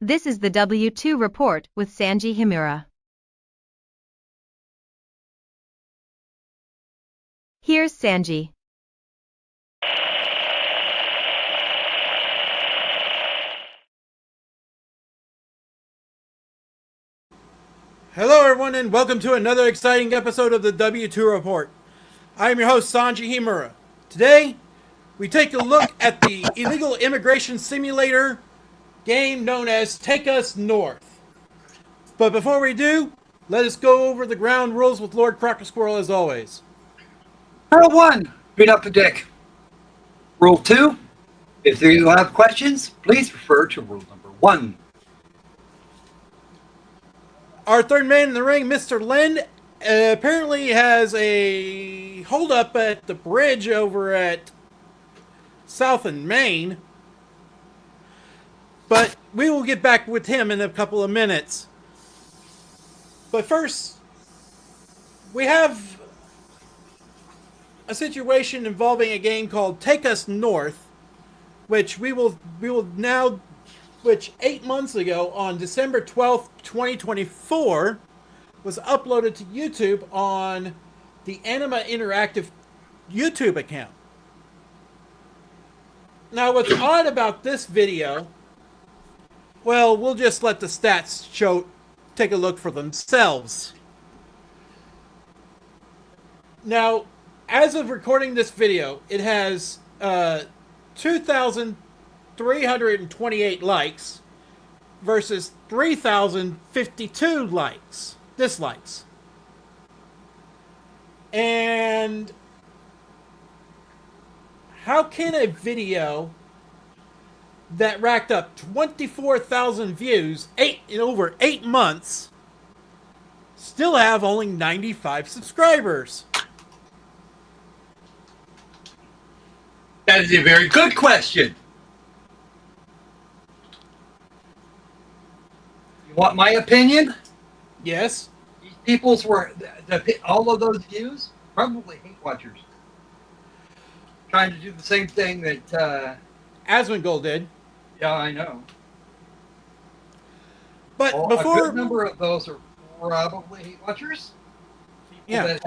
This is the W2 report with Sanji Himura. Here's Sanji. Hello everyone and welcome to another exciting episode of the W2 Report. I am your host Sanji Himura. Today, we take a look at the illegal immigration simulator game known as Take Us North. But before we do, let us go over the ground rules with Lord Crocker Squirrel as always. Rule 1, read up the deck. Rule 2, if you have questions, please refer to rule number 1. Our third man in the ring, Mr. Lin, apparently has a holdup at the bridge over at South and Main. But we will get back with him in a couple of minutes. But first, we have a situation involving a game called Take Us North, which we will now, which 8 months ago on December 12th, 2024, was uploaded to YouTube on the Anima Interactive YouTube account. Now, what's odd about this video, well, we'll just let the stats take a look for themselves. Now, as of recording this video, it has 2,328 likes versus 3,052 dislikes. And how can a video that racked up 24,000 views in over 8 months still have only 95 subscribers? That is a very good question. You want my opinion? Yes. These people's were, all of those views, probably hate watchers. Trying to do the same thing that Asmongold did. Yeah, I know. But well, before a good number of those are probably hate watchers. People yeah,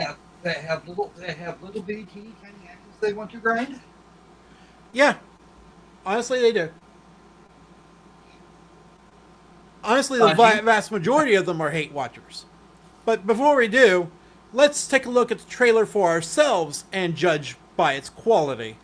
that have little bitty teeny tiny axes they want to grind. Yeah, honestly, they do. Honestly, the vast majority of them are hate watchers. But before we do, let's take a look at the trailer for ourselves and judge by its quality.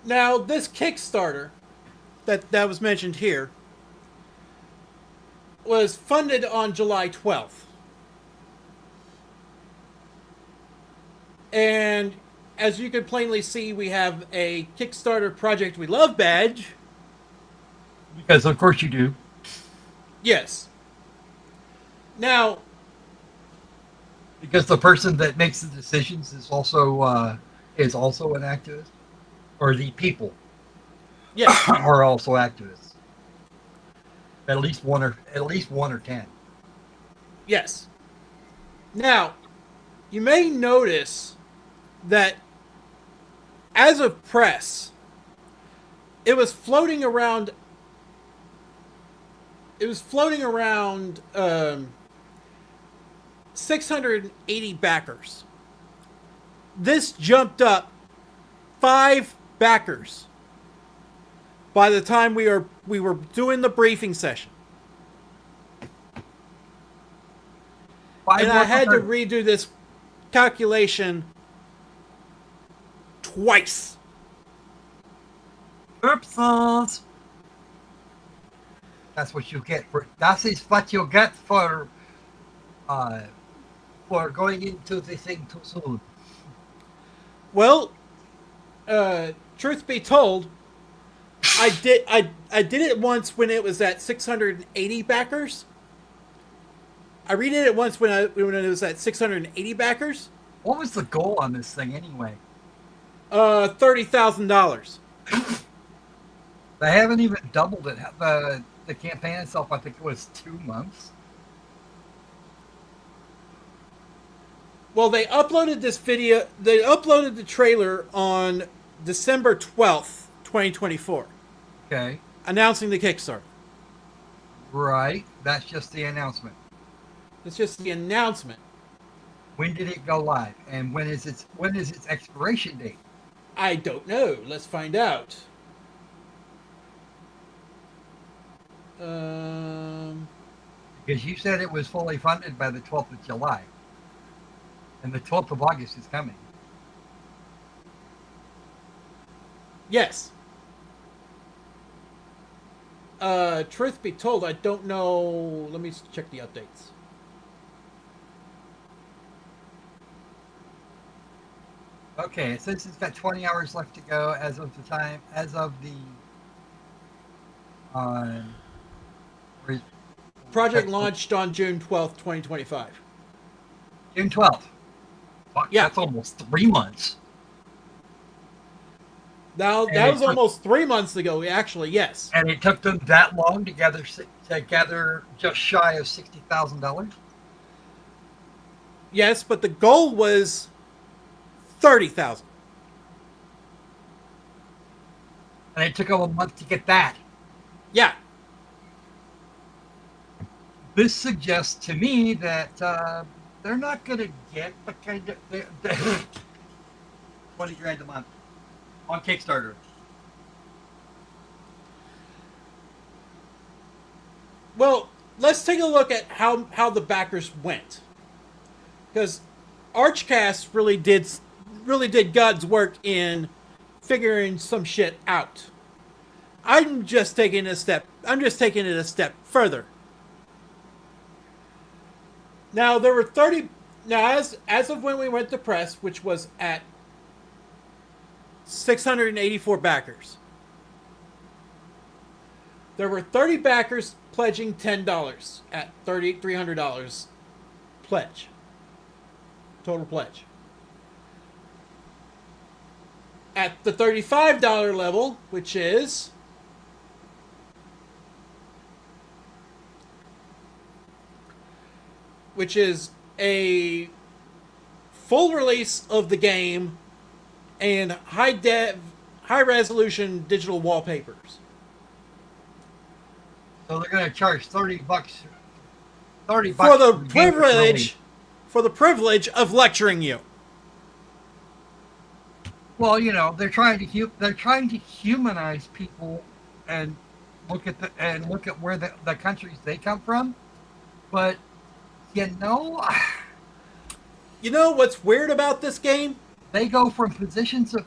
Now, this Kickstarter that was mentioned here was funded on July 12th. And as you can plainly see, we have a Kickstarter Project We Love badge. Because of course you do. Yes. Now, because the person that makes the decisions is also an activist. Or the people yes, are also activists. At least one or 10. Yes. Now, you may notice that as of press, it was floating around. It was floating around 680 backers. This jumped up 5 backers by the time we were doing the briefing session. And I had to redo this calculation twice. Oopsies. That's what you get for. That is what you get for going into the thing too soon. Well, truth be told, I did it once when it was at 680 backers. I redid it once when it was at 680 backers. What was the goal on this thing anyway? $30,000. They haven't even doubled it. The campaign itself, I think it was 2 months. Well, they uploaded this video. They uploaded the trailer on December 12th, 2024. Okay. Announcing the Kickstarter. Right. That's just the announcement. It's just the announcement. When did it go live? And when is its expiration date? I don't know. Let's find out. Because you said it was fully funded by the 12th of July. And the 12th of August is coming. Yes. Truth be told, I don't know. Let me check the updates. Okay, it says it's got 20 hours left to go as of the Project launched on June 12th, 2025. June 12th. Fuck, Yeah. That's almost 3 months. Now, that was almost 3 months ago, actually, yes. And it took them that long to gather just shy of $60,000? Yes, but the goal was 30,000. And it took them a month to get that. Yeah. This suggests to me that they're not going to get the kind of 20 grand a month on Kickstarter. Well, let's take a look at how the backers went, because Archcast really did God's work in figuring some shit out. I'm just taking it a step further. Now there were 30. Now as of when we went to press, which was at 684 backers, there were 30 backers pledging $10 at $300 pledge. Total pledge. At the $35 level, which is a full release of the game and high resolution digital wallpapers. So they're going to charge $30 for the privilege of lecturing you. Well, you know, they're trying to humanize people and look at where the countries they come from. But you know what's weird about this game? They go from positions of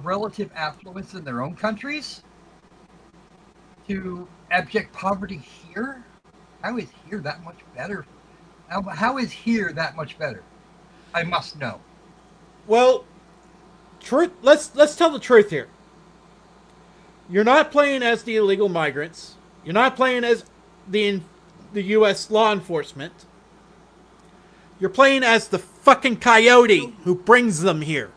relative affluence in their own countries to abject poverty here. How is here that much better? How is here that much better? I must know. Well, let's tell the truth here. You're not playing as the illegal migrants. You're not playing as the U.S. law enforcement. You're playing as the fucking coyote who brings them here.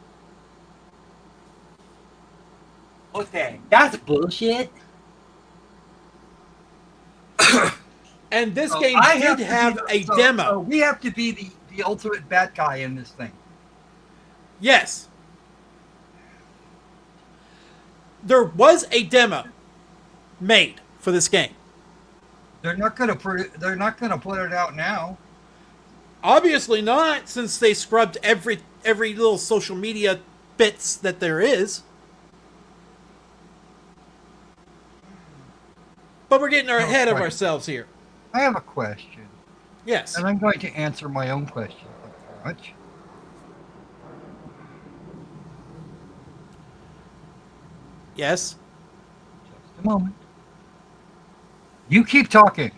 Okay, that's bullshit. And this So game I did to have be a so demo. we have to be the ultimate bad guy in this thing. Yes. There was a demo made for this game. They're not gonna put it out now. Obviously not, since they scrubbed every little social media bits that there is. But we're getting ahead of ourselves here. I have a question, Yes. and I'm going to answer my own question. Thank you very much. Yes. Just a moment. You keep talking.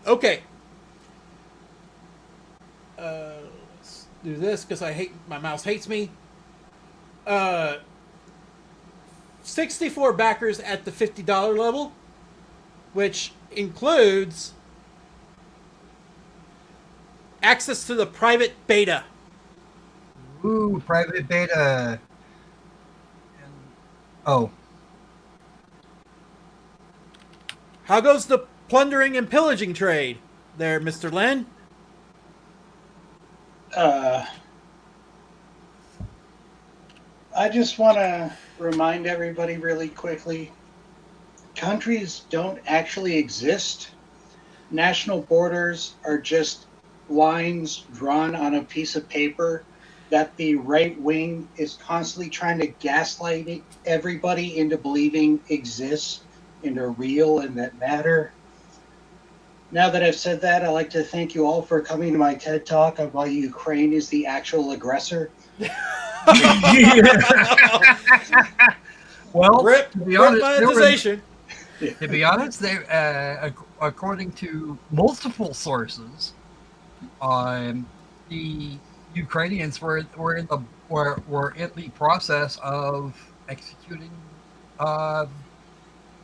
Okay. Let's do this because my mouse hates me. 64 backers at the $50 level, which includes access to the private beta. Ooh, private beta. Oh, How goes the plundering and pillaging trade there, Mr. Len? I just want to remind everybody really quickly, countries don't actually exist. National borders are just lines drawn on a piece of paper that the right wing is constantly trying to gaslight everybody into believing exists and are real and that matter. Now that I've said that, I'd like to thank you all for coming to my TED Talk on why Ukraine is the actual aggressor. well, Rip to be honest, monetization. they, according to multiple sources, the Ukrainians were in the process of executing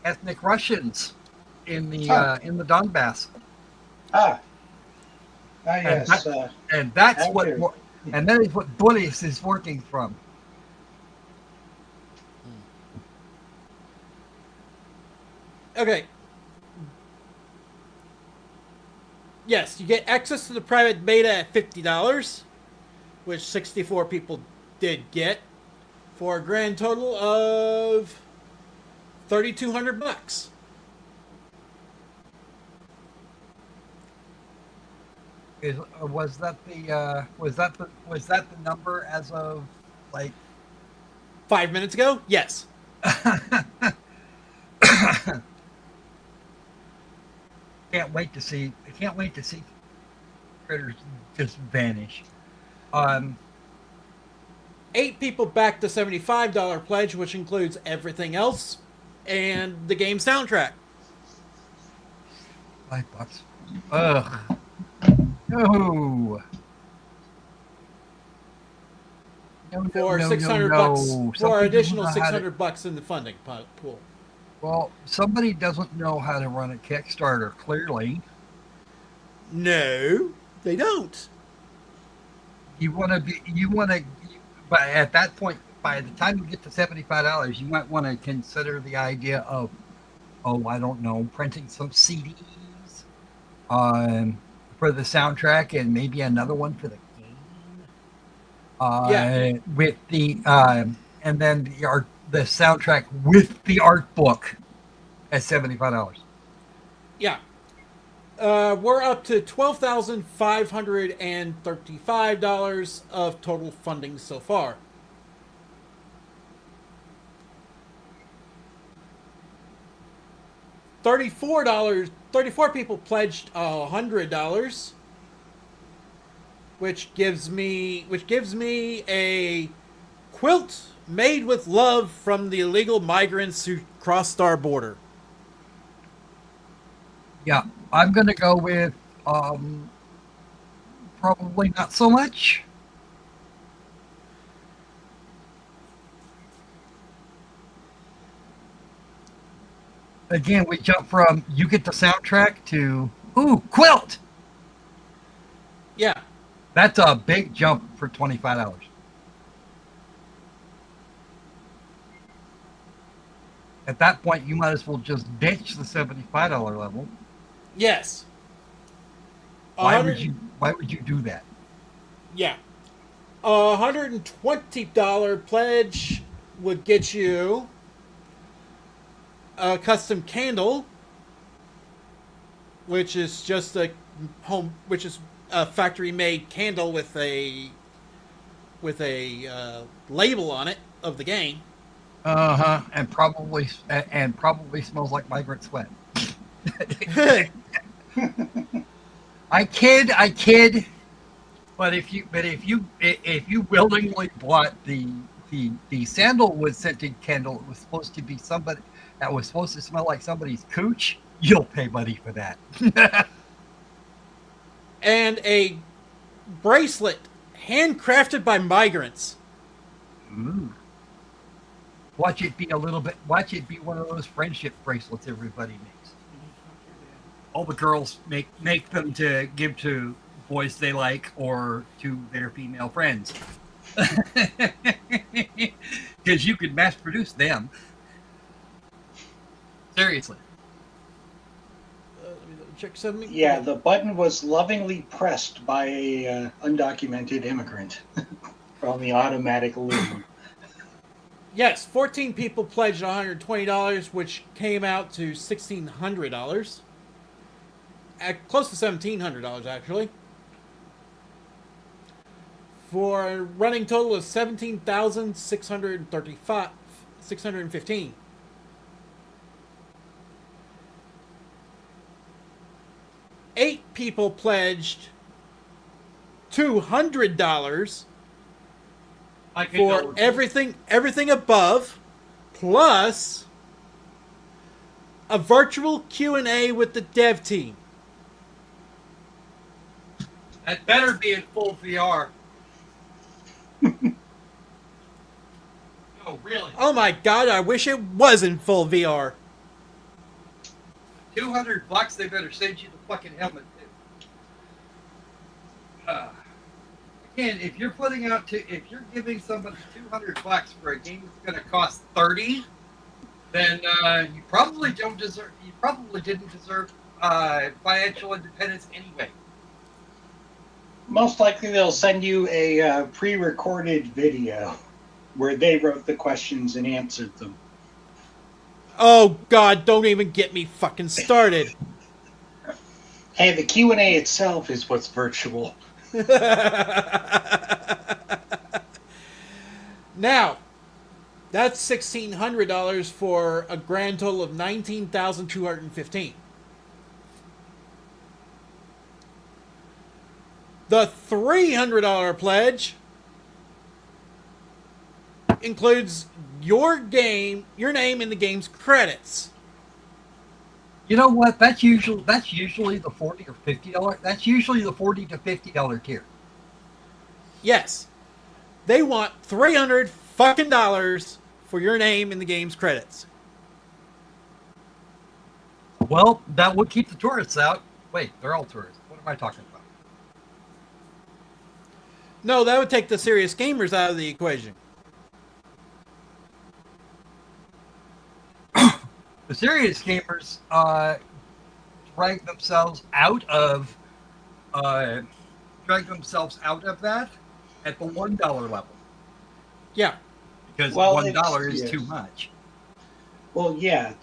ethnic Russians in the Donbass. Yes. And that's How do. and that is what Boris is working from. Okay. Yes, you get access to the private beta at $50, which 64 people did get, for a grand total of $3,200. Was that the number as of like 5 minutes ago? Yes. Can't wait to see critters just vanish. 8 people backed the $75 pledge, which includes everything else and the game soundtrack. $5. Ugh. No. For 600 bucks. For an additional 600 bucks in the funding pool. Well, somebody doesn't know how to run a Kickstarter, clearly. No, they don't. But at that point, by the time you get to $75, you might want to consider the idea of, I don't know, printing some CDs for the soundtrack and maybe another one for the game. With the and then the soundtrack with the art book at $75. Yeah. We're up to $12,535 of total funding so far. $34 people pledged $100, which gives me a quilt made with love from the illegal migrants who crossed our border. Yeah, I'm gonna go with probably not so much. Again, we jump from you get the soundtrack to quilt. Yeah. That's a big jump for $25. At that point, you might as well just ditch the $75 level Yes. Why would 100 you do that? Yeah. A $120 pledge would get you a custom candle, which is just which is a factory-made candle with a label on it of the game. And probably smells like migrant sweat. I kid. But if you willingly bought the sandalwood scented candle, it was supposed to be somebody that was supposed to smell like somebody's cooch. You'll pay money for that. And a bracelet handcrafted by migrants. Ooh. Watch it be one of those friendship bracelets everybody makes. All the girls make them to give to boys they like or to their female friends. Because you could mass produce them. Seriously. Let me check something. Yeah, the button was lovingly pressed by a undocumented immigrant from the automatic loom. Yes, 14 people pledged $120, which came out to $1,600. Close to $1,700, actually. For a running total of $17,615. 8 people pledged $200 for everything above, plus a virtual Q&A with the dev team. That better be in full VR. Oh, really? Oh my god, I wish it was in full VR. $200, they better send you the fucking helmet too. Again, if you're giving somebody $200 for a game that's going to cost $30, then you probably didn't deserve financial independence anyway. Most likely they'll send you a pre-recorded video where they wrote the questions and answered them. Oh god, don't even get me fucking started. Hey, the Q&A itself is what's virtual. Now, that's $1,600 for a grand total of $19,215. The $300 pledge includes your name in the game's credits. You know what? That's usually the $40 or $50. That's usually the $40 to $50 tier. Yes, they want $300 fucking dollars for your name in the game's credits. Well, that would keep the tourists out. Wait, they're all tourists. What am I talking about? No, that would take the serious gamers out of the equation. The serious gamers drag themselves out of that at the $1 level. Yeah. Because $1 is too much. Well, yeah,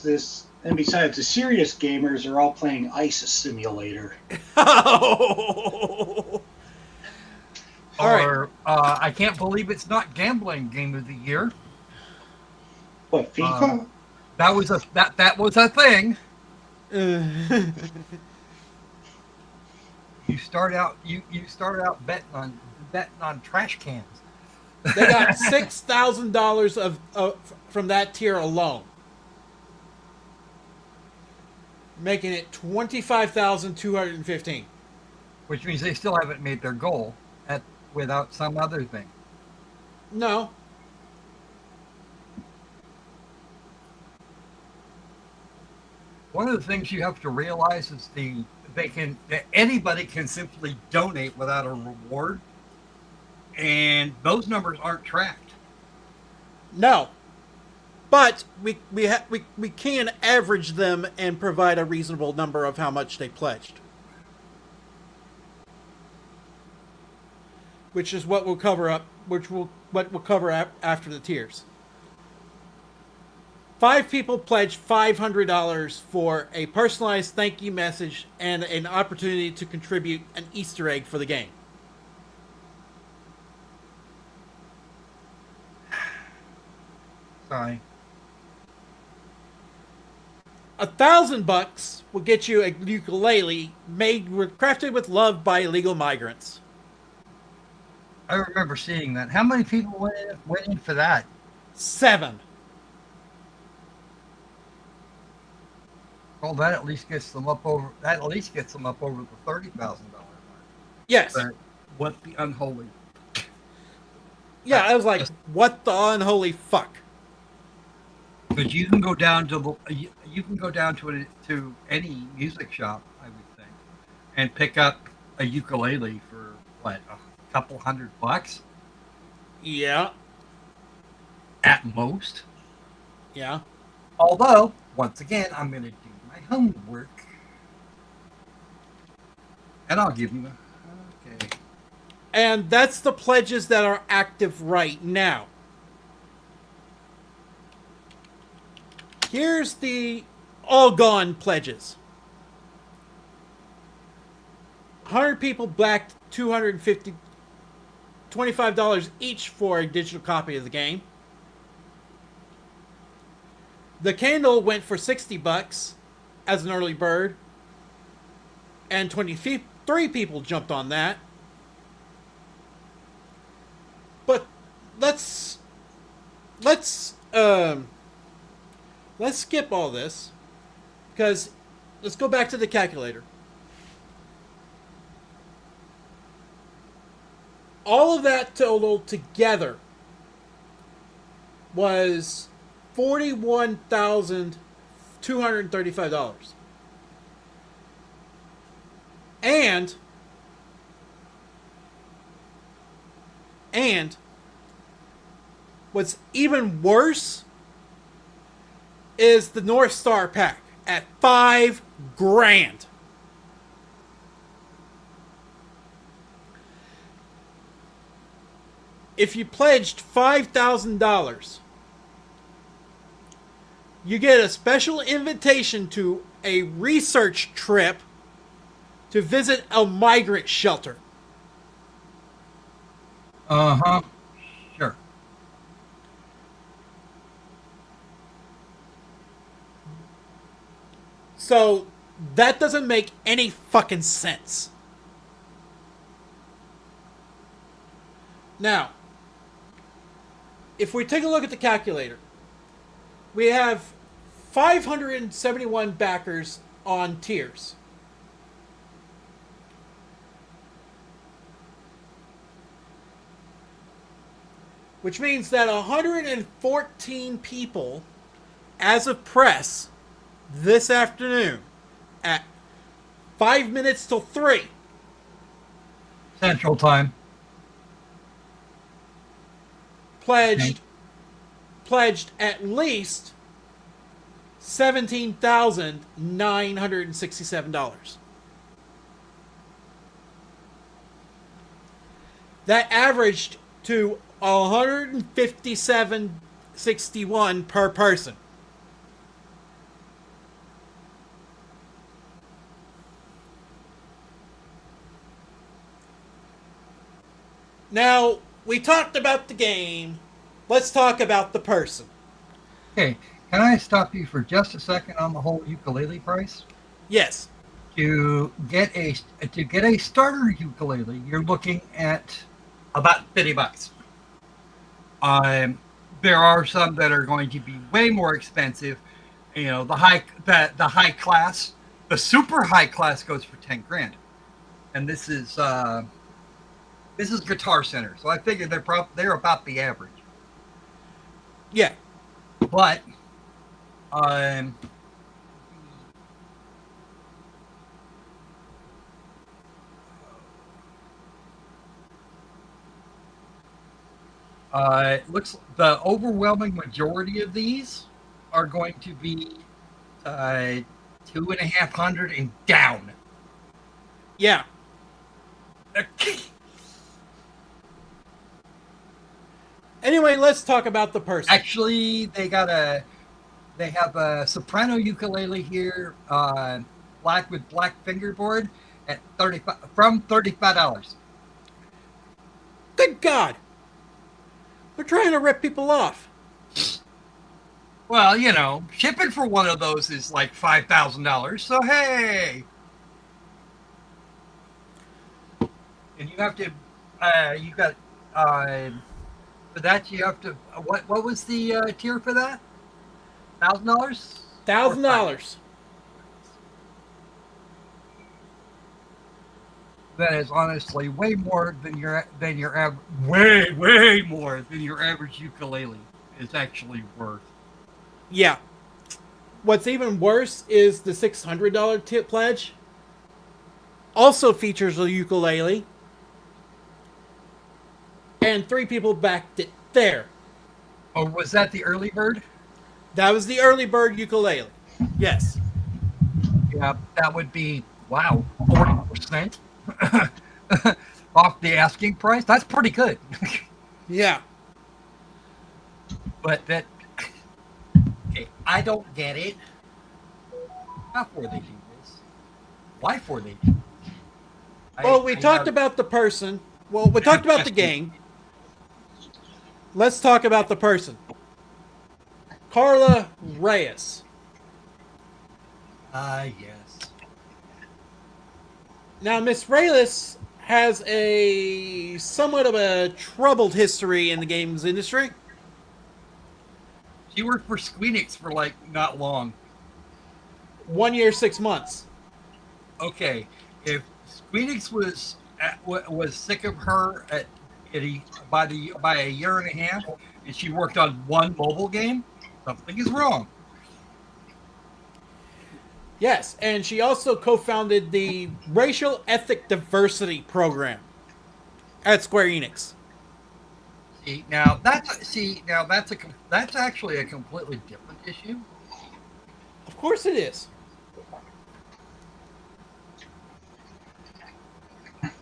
and besides, the serious gamers are all playing Ice Simulator. Oh. Or I can't believe it's not gambling game of the year. What, FIFA? That was a thing. You start out betting on trash cans. They got $6,000 of from that tier alone, making it $25,215. Which means they still haven't made their goal without some other thing. No. One of the things you have to realize is that anybody can simply donate without a reward, and those numbers aren't tracked. No. but we can average them and provide a reasonable number of how much they pledged, which is what we'll cover up, what we'll cover after the tiers. 5 people pledged $500 for a personalized thank you message and an opportunity to contribute an Easter egg for the game. Sorry. $1,000 will get you a ukulele crafted with love by illegal migrants. I remember seeing that. How many people went in for that? 7. Well, that at least gets them up over. That at least gets them up over the $30,000 mark. Yes. But what the unholy? Yeah, I was like, what the unholy fuck? Because you can go down to to any music shop, I would think, and pick up a ukulele for what, a couple $100 Yeah. at most. Yeah. Although, once again, I'm going to do my homework, and I'll give you a. Okay. And that's the pledges that are active right now. Here's the all gone pledges. 100 people backed $25 each for a digital copy of the game. The candle went for $60 as an early bird, and 23 people jumped on that. But let's skip all this, because let's go back to the calculator. All of that total together was $41,235. And what's even worse is the North Star pack at $5,000. If you pledged $5,000, you get a special invitation to a research trip to visit a migrant shelter. Uh-huh. Sure. So that doesn't make any fucking sense. Now, if we take a look at the calculator, we have 571 backers on tiers. Which means that 114 people, as of press, this afternoon, at 5 minutes till 3, Central Time. pledged at least $17,967. That averaged to $157.61 per person. Now, we talked about the game. Let's talk about the person. Okay, can I stop you for just a second on the whole ukulele price? Yes. To get a starter ukulele, you're looking at about $50. There are some that are going to be way more expensive. You know, the high class, the super high class goes for $10,000, and this is Guitar Center, so I figured they're about the average. Yeah. But It looks the overwhelming majority of these are going to be 2,500 and down. Yeah. Anyway, let's talk about the person. Actually, they have a soprano ukulele here, black with black fingerboard at $35. Good God. They're trying to rip people off. Well, you know, shipping for one of those is like $5,000. So hey, and you have to, you got for that you have to. What was the tier for that? $1,000. $1,000. That is honestly way more than your way more than your average ukulele is actually worth. Yeah. What's even worse is the $600 tip pledge. Also features a ukulele. And 3 people backed it there. Oh, was that the early bird? That was the early bird ukulele. Yes. Yeah, that would be 40% off the asking price. That's pretty good. Yeah. But that, okay, I don't get it. How for they do this? Why for they do? Well, we talked about the person. Well, we talked about the game. Let's talk about the person. Carla Reyes. Yes. Now, Miss Reyes has a somewhat of a troubled history in the games industry. She worked for Squeenix for like not long. 1 year, 6 months. Okay, if Squeenix was sick of her by a year and a half, and she worked on one mobile game, something is wrong. Yes, and she also co-founded the Racial Ethnic Diversity Program at Square Enix. That's actually a completely different issue. Of course it is.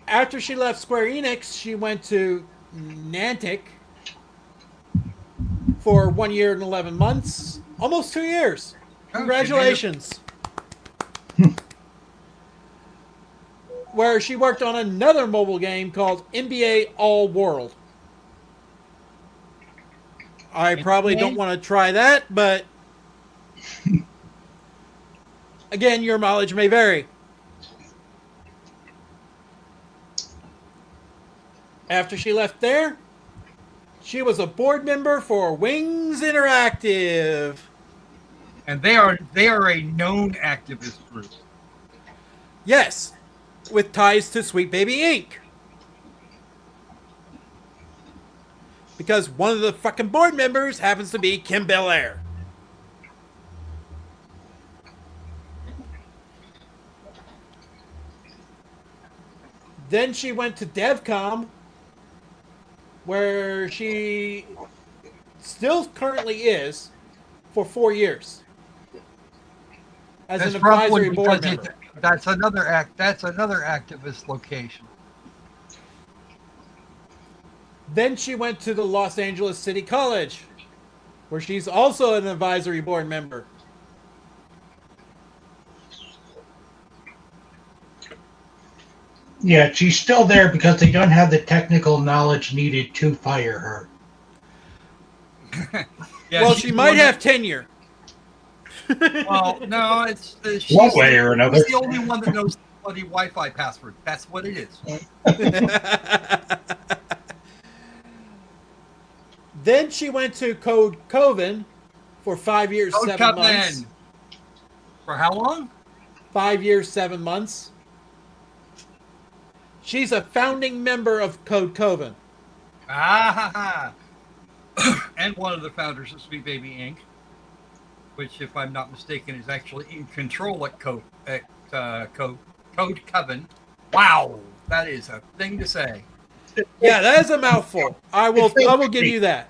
After she left Square Enix, she went to Niantic for 1 year and 11 months. Almost 2 years. Congratulations. Where she worked on another mobile game called NBA All World. I probably don't want to try that, but again, your mileage may vary. After she left there, she was a board member for Wings Interactive. And they are a known activist group. Yes, with ties to Sweet Baby Inc. Because one of the fucking board members happens to be Kim Belair. Then she went to DevCom, where she still currently is for 4 years as an advisory board member. That's another activist location. Then she went to the Los Angeles City College, where she's also an advisory board member. Yeah, she's still there because they don't have the technical knowledge needed to fire her. Yeah, well, she might have tenure. Well, no, it's one way or another. She's the only one that knows the bloody Wi-Fi password. That's what it is. Then she went to Code Coven for 5 years, Code 7 Coven. months. For how long? 5 years, 7 months. She's a founding member of Code Coven. Ah, and one of the founders of Sweet Baby Inc., which, if I'm not mistaken, is actually in control at Code Coven. Wow, that is a thing to say. Yeah, that is a mouthful. I will give you that.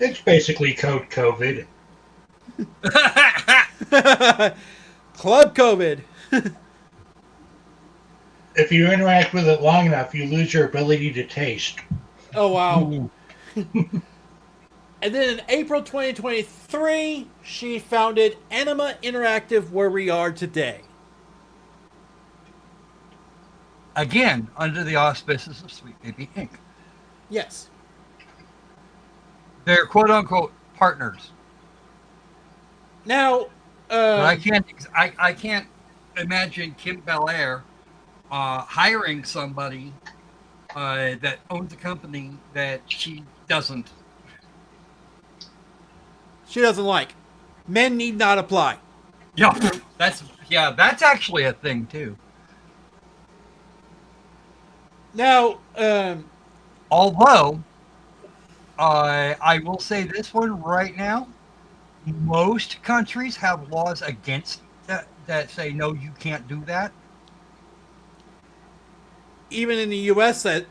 It's basically code COVID. Club COVID. If you interact with it long enough, you lose your ability to taste. Oh wow. And then in April 2023, she founded Anima Interactive, where we are today. Again, under the auspices of Sweet Baby Inc. Yes. They're quote unquote partners. Now, But I can't imagine Kim Belair hiring somebody that owns a company that she doesn't. she doesn't like. Men need not apply. Yeah, that's actually a thing too. Now, Although, I will say this one right now: most countries have laws against that say no, you can't do that. even in the U.S., that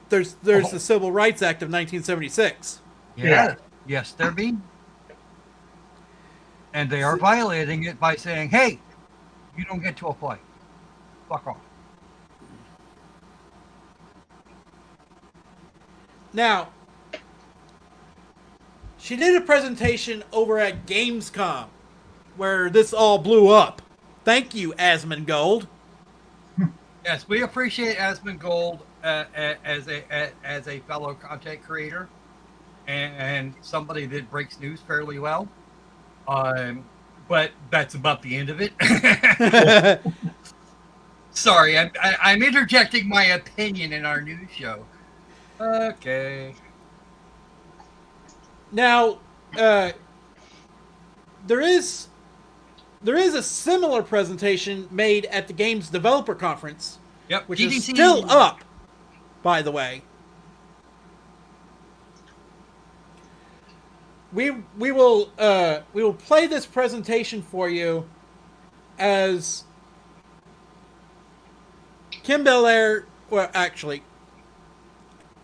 there's the Civil Rights Act of 1976. Yeah. Yes, there be. And they are violating it by saying, "Hey, you don't get to apply. Fuck off." Now, she did a presentation over at Gamescom, where this all blew up. Thank you, Asmongold. Yes, we appreciate Asmongold as a fellow content creator and somebody that breaks news fairly well. But that's about the end of it. Sorry, I'm interjecting my opinion in our news show. Okay. Now, there is a similar presentation made at the Games Developer Conference, Yep. which GDC. is still up, by the way. We will play this presentation for you as Kim Belair. Well, actually,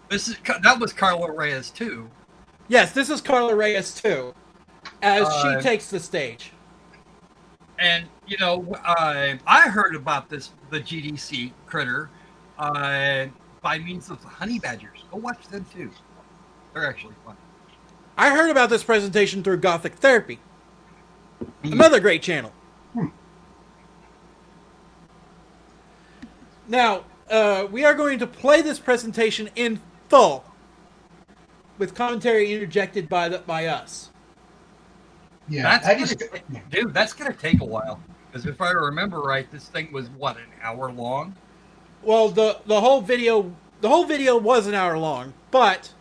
That was Carla Reyes too. yes, this is Carla Reyes too, as she Uh, takes the stage. And I heard about the GDC critter by means of the honey badgers. Go watch them too. They're actually fun. I heard about this presentation through Gothic Therapy, another great channel. Now, we are going to play this presentation in full, with commentary interjected by us. Yeah, That's gonna take a while because if I remember right, this thing was what, an hour long. Well, the whole video was an hour long, but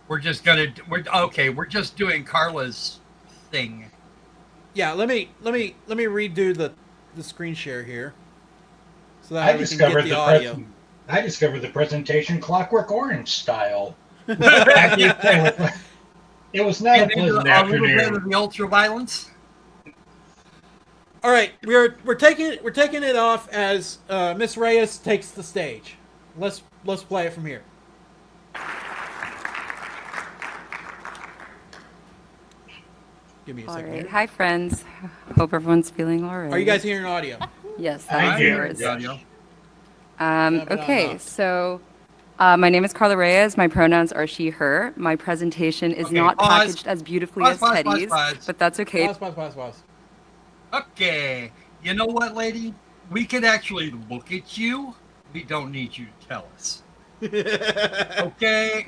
We're just doing Carla's thing. yeah, let me redo the screen share here, so that we can get the audio. I discovered the presentation Clockwork Orange style. It was not a pleasant A little bit afternoon. of the ultra violence. All right, we're taking it off as Miss Reyes takes the stage. Let's play it from here. Give me a All second. right. Here. Hi, friends. Hope everyone's feeling all right. Are you guys hearing audio? Yes, I that's do. yours. Yeah. Okay, so my name is Carla Reyes. My pronouns are she, her. My presentation is Okay, not pause. packaged as beautifully as Pause, Teddy's, pause. but that's okay. Pause. Okay. You know what, lady? We could actually look at you. We don't need you to tell us. Okay.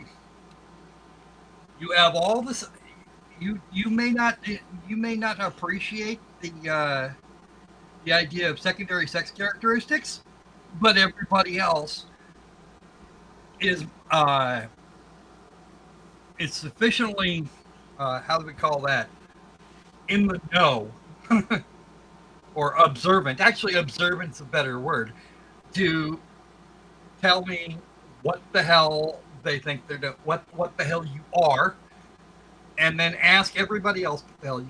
You have all this. You may not appreciate the idea of secondary sex characteristics, but everybody else is sufficiently how do we call that, in the know or observant. Actually, observant's a better word, to tell me what the hell they think they're doing, what the hell you are, and then ask everybody else what the hell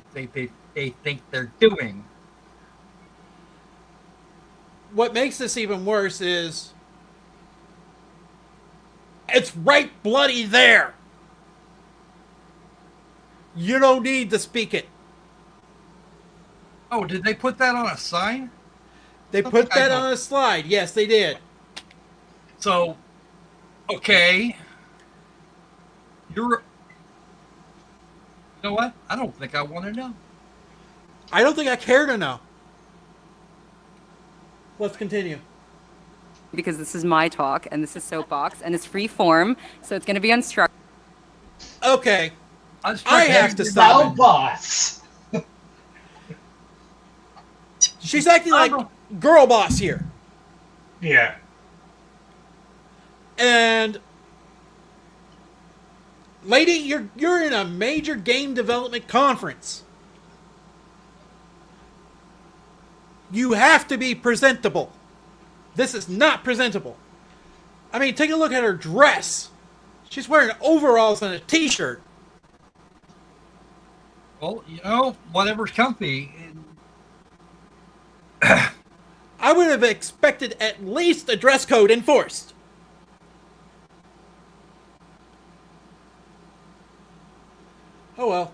they think they're doing. What makes this even worse is It's right bloody there. You don't need to speak it. Oh, did they put that on a sign? They put that on a slide. Yes, they did. So, okay. You know what? I don't think I want to know. I don't think I care to know. Let's continue. Because this is my talk and this is Soapbox and it's free form, so it's going to be unstructured. Okay. I Unstructured. have to Now, stop it. boss. She's acting like girl boss here. Yeah. And lady, you're in a major game development conference. You have to be presentable. This is not presentable. I mean, take a look at her dress. She's wearing overalls and a t-shirt. Well, whatever's comfy. I would have expected at least a dress code enforced. Oh well.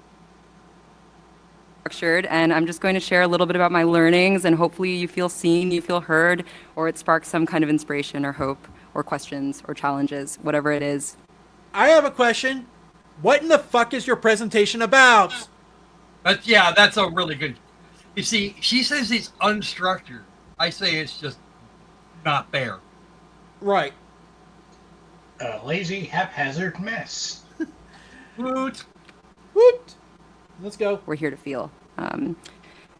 Structured, and I'm just going to share a little bit about my learnings, and hopefully you feel seen, you feel heard, or it sparks some kind of inspiration or hope or questions or challenges, whatever it is. I have a question. What in the fuck is your presentation about? That's a really good. You see, she says it's unstructured. I say it's just not there. Right. A lazy, haphazard mess. Woot. Woot. Let's go. We're here to feel.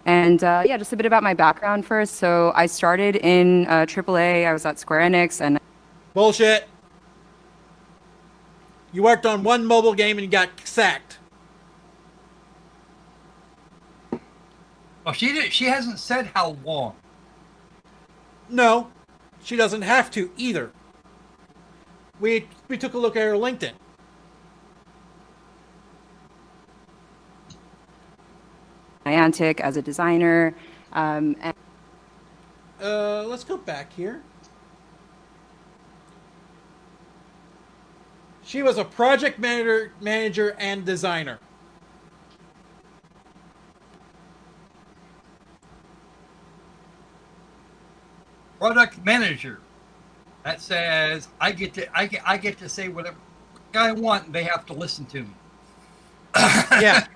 Just a bit about my background first. So I started in AAA. I was at Square Enix, and Bullshit. You worked on one mobile game and you got sacked. Well, she hasn't said how long. No, she doesn't have to either. We took a look at her LinkedIn. Niantic as a designer. Let's go back here. She was a project manager and designer. Product manager. That says I get to say whatever I want, and they have to listen to me. Yeah.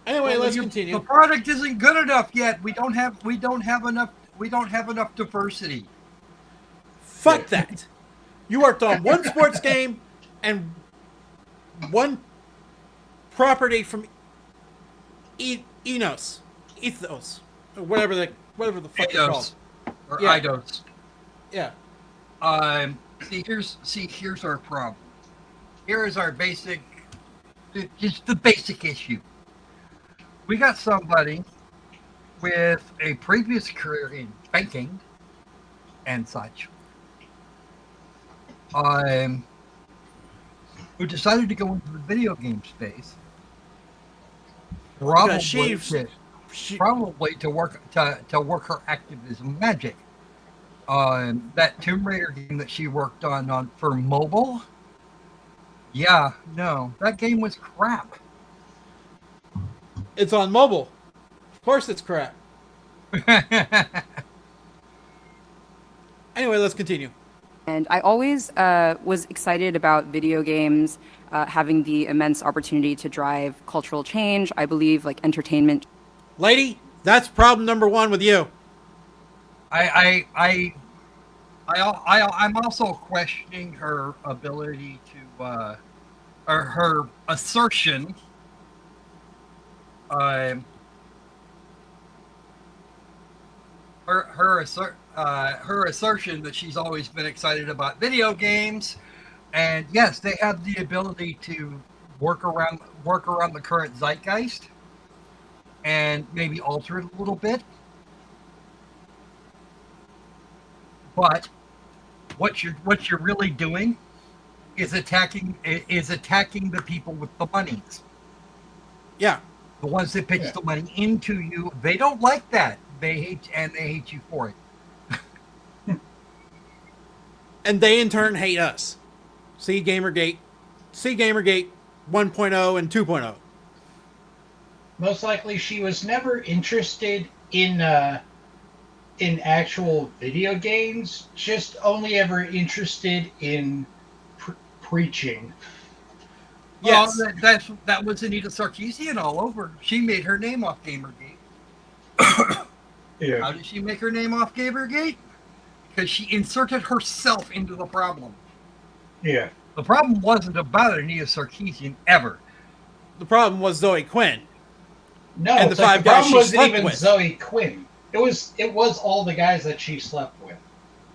Anyway, let's continue. The product isn't good enough yet. We don't have enough diversity. Fuck that. You worked on one sports game and one property from Ethos, or whatever the fuck they're called. Or Yeah. IDOS. Yeah. Here's our problem. Here is our basic, just the basic issue. We got somebody with a previous career in banking and such, who decided to go into the video game space, probably to work her activism magic. That Tomb Raider game that she worked on for mobile. Yeah, no, that game was crap. It's on mobile. Of course it's crap. Anyway, let's continue. And I always was excited about video games having the immense opportunity to drive cultural change. I believe like entertainment. Lady, that's problem number one with you. I'm also questioning her ability to, or her assertion. Her assertion that she's always been excited about video games, and yes, they have the ability to work around the current zeitgeist and maybe alter it a little bit. But what you're really doing is attacking the people with the monies. Yeah. The ones that pitch the money into you, they don't like that. They hate you for it. And they in turn hate us. See Gamergate 1.0 and 2.0. Most likely, she was never interested in actual video games. Just only ever interested in preaching. Yes. Well, that was Anita Sarkeesian all over. She made her name off Gamergate. Yeah. How did she make her name off Gamergate? Because she inserted herself into the problem. Yeah. The problem wasn't about Anita Sarkeesian ever. The problem was Zoe Quinn. No, And the it's like five the guys problem she wasn't slept even with. Zoe Quinn. It was all the guys that she slept with.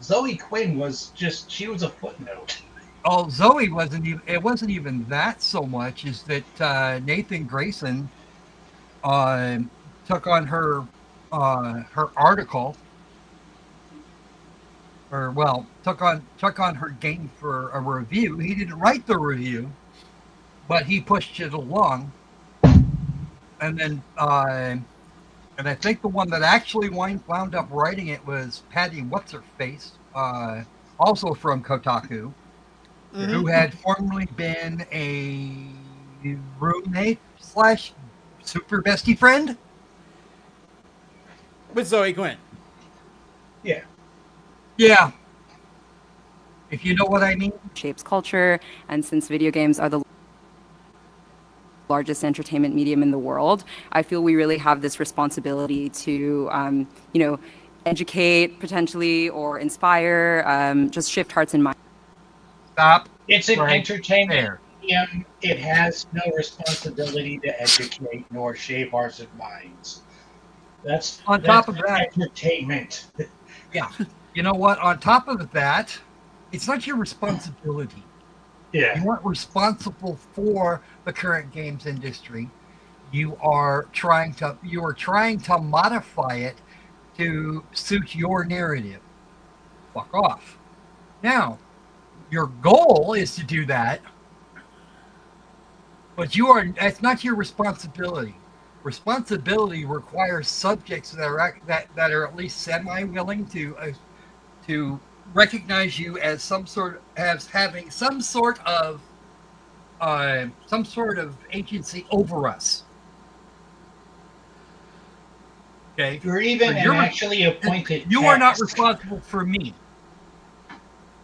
Zoe Quinn was she was a footnote. Oh, Zoe wasn't even. It wasn't even that so much. Is that Nathan Grayson took on her article, or well, took on her game for a review. He didn't write the review, but he pushed it along, and then and I think the one that actually wound up writing it was Patty What's Her Face, also from Kotaku, who had formerly been a roommate / super bestie friend. With Zoe Quinn. Yeah. Yeah. If you know what I mean. Shapes culture, and since video games are the largest entertainment medium in the world, I feel we really have this responsibility to, educate potentially or inspire, just shift hearts and minds. Stop. It's an Right entertainment there. medium. It has no responsibility to educate nor shape hearts and minds. That's On top of that, entertainment. yeah. You know what? On top of that, it's not your responsibility. Yeah. You aren't responsible for the current games industry. You are trying to modify it to suit your narrative. Fuck off. Now, your goal is to do that, but that's not your responsibility. Responsibility requires subjects that are at least semi-willing to recognize you as having some sort of agency over us. Okay, You're even You're- actually appointed. you are not task. responsible for me.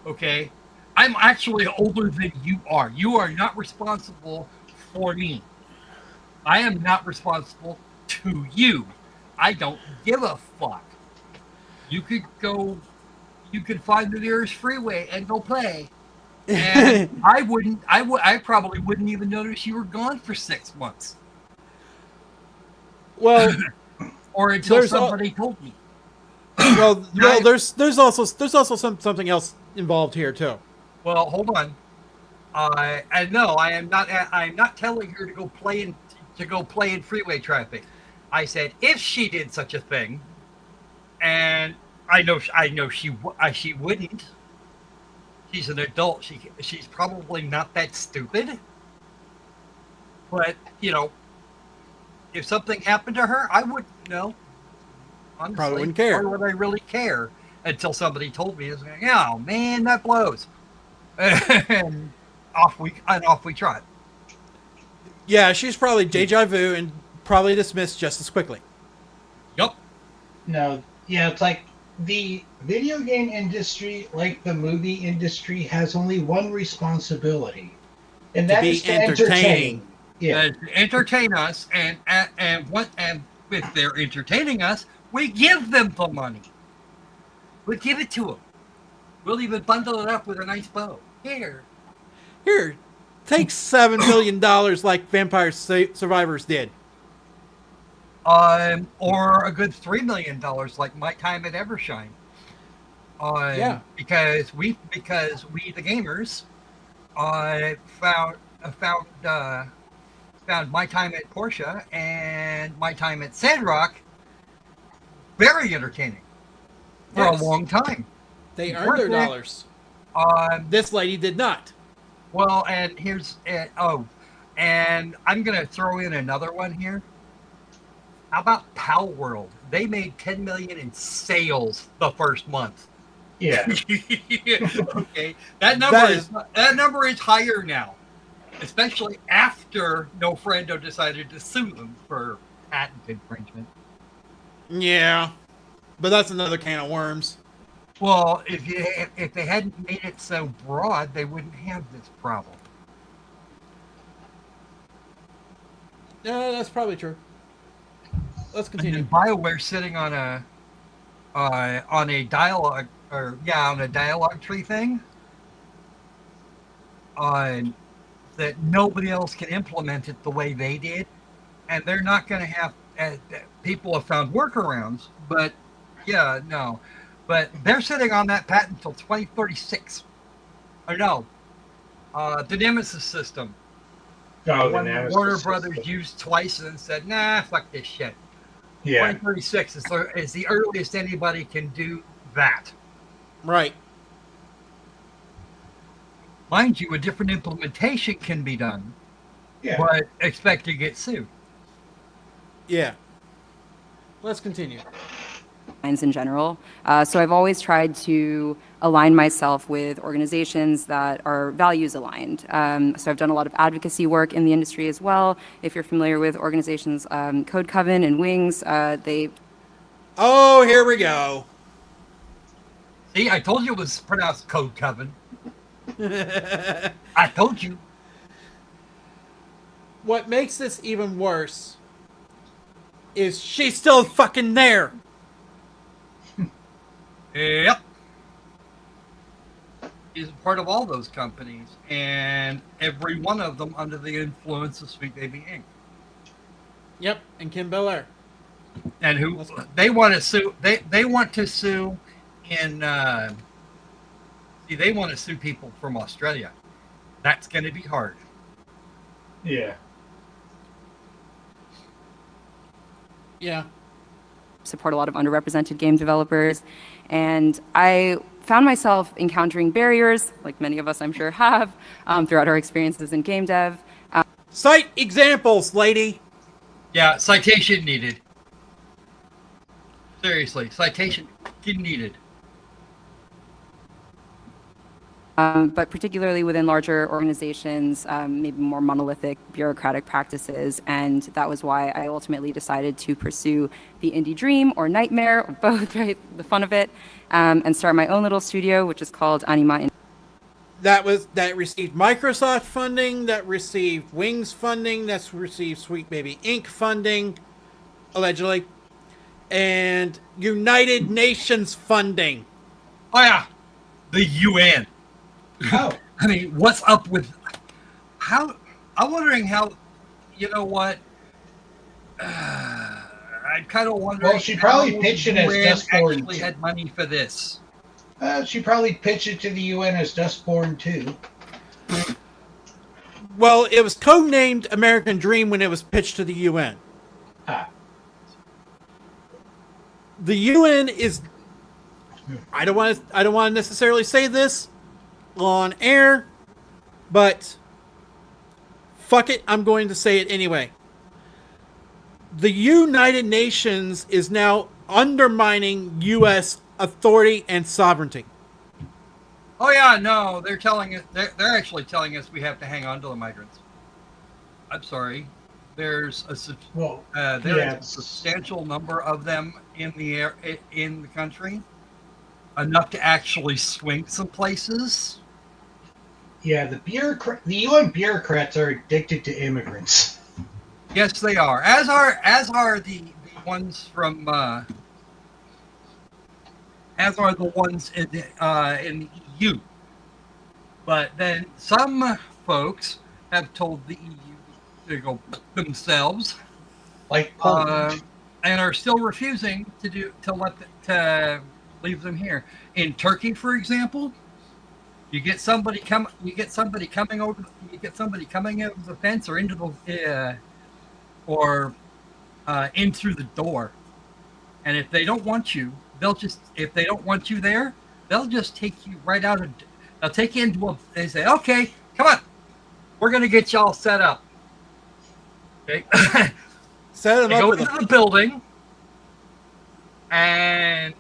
Okay, I'm actually older than you are. You are not responsible for me. I am not responsible to you. I don't give a fuck. You could find the nearest freeway and go play. And I probably wouldn't even notice you were gone for 6 months. Well, Or until There's somebody told me. there's also something else involved here too. Well, hold on. And no, I am not telling her to go play in freeway traffic. I said if she did such a thing, and I know she wouldn't. She's an adult. She's probably not that stupid. But if something happened to her, I wouldn't know. Honestly, Probably wouldn't care. Or would I really care until somebody told me? It's like, oh man, that blows. And off we trot. Yeah, she's probably deja vu and probably dismissed just as quickly. Yup. No, yeah, it's like the video game industry, like the movie industry, has only one responsibility, and that is to entertain. Yeah, Entertain us, and if they're entertaining us, we give them the money. We give it to them. We'll even bundle it up with a nice bow. Here. Take $7 million like Vampire Survivors did. Or a good $3 million like My Time at Evershine. Yeah. Because we the gamers found My Time at Porsche and My Time at Sandrock very entertaining for Yes. a long time. They earned their dollars. This lady did not. Well, and and I'm gonna throw in another one here. How about Pal World? They made $10 million in sales the first month. Yeah. Okay, that number is higher now, especially after No Friendo decided to sue them for patent infringement. Yeah, but that's another can of worms. Well, if they hadn't made it so broad, they wouldn't have this problem. Yeah, that's probably true. Let's And continue. then BioWare sitting on a dialogue on a dialogue tree thing that nobody else can implement it the way they did, and they're not going to have. People have found workarounds, but but they're sitting on that patent until 2036. Or no, the Nemesis system. Oh, the One Nemesis Warner system. Brothers used twice and said, "Nah, fuck this shit." Yeah. 2036 is the earliest anybody can do that. Right. Mind you, a different implementation can be done, Yeah. but expect to get sued. Yeah. Let's continue. In general. So I've always tried to align myself with organizations that are values aligned. So I've done a lot of advocacy work in the industry as well. If you're familiar with organizations, Code Coven and Wings, they... Oh, here we go. See, I told you it was pronounced Code Coven. I told you. What makes this even worse is she's still fucking there. Yep. He's part of all those companies, and every one of them under the influence of Sweet Baby Inc. Yep, and Kim Belair. And who they want to sue? They want to sue in. They want to sue people from Australia. That's going to be hard. Yeah. Yeah. support a lot of underrepresented game developers. And I found myself encountering barriers, like many of us I'm sure have, throughout our experiences in game dev. Cite examples, lady. Yeah, citation needed. Seriously, citation needed. But particularly within larger organizations, maybe more monolithic bureaucratic practices. And that was why I ultimately decided to pursue the indie dream or nightmare, or both, right? The fun of it, and start my own little studio, which is called Anima. That received Microsoft funding, that received Wings funding, that's received Sweet Baby Inc. funding, allegedly, and United Nations funding. Oh yeah, the UN. Oh. I mean, what's up with how? I'm wondering how. You know what? I'm kind of wondering. Well, she probably pitched it as Dustborn. Actually had money for this. She probably pitched it to the UN as Dustborn 2. Well, it was codenamed American Dream when it was pitched to the UN. Ah. The UN is. I don't want to necessarily say this on air, but fuck it, I'm going to say it anyway. The United Nations is now undermining U.S. authority and sovereignty. Oh yeah, no, they're telling us. They're actually telling us we have to hang on to the migrants. I'm sorry. There's a substantial number of them in the country, enough to actually swing some places. Yeah, the UN bureaucrats are addicted to immigrants. Yes, they are. As are the ones from. As are the ones in the EU. But then some folks have told the EU to go themselves, Like Poland. and are still refusing to leave them here. In Turkey, for example, you get somebody coming over the fence or into the in through the door, and if they don't want you, if they don't want you there, they'll just take you right out of. They'll take you into they say, okay, come on, we're gonna get y'all set up. Okay, Set them they up go with into the building, and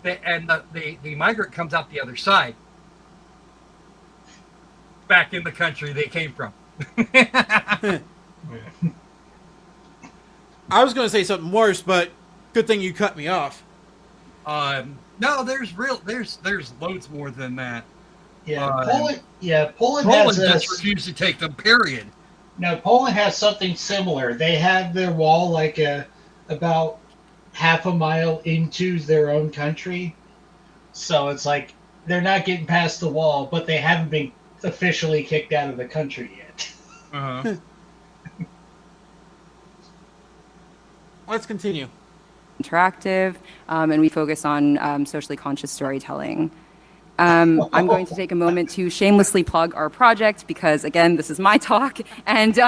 the migrant comes out the other side, back in the country they came from. I was going to say something worse, but good thing you cut me off. No, there's loads more than that. Yeah, Poland Poland just refused to take them. Period. No, Poland has something similar. They have their wall like about half a mile into their own country, so it's like they're not getting past the wall, but they haven't been officially kicked out of the country yet. Uh-huh. Let's continue. Interactive, and we focus on socially conscious storytelling. I'm going to take a moment to shamelessly plug our project because, again, this is my talk. And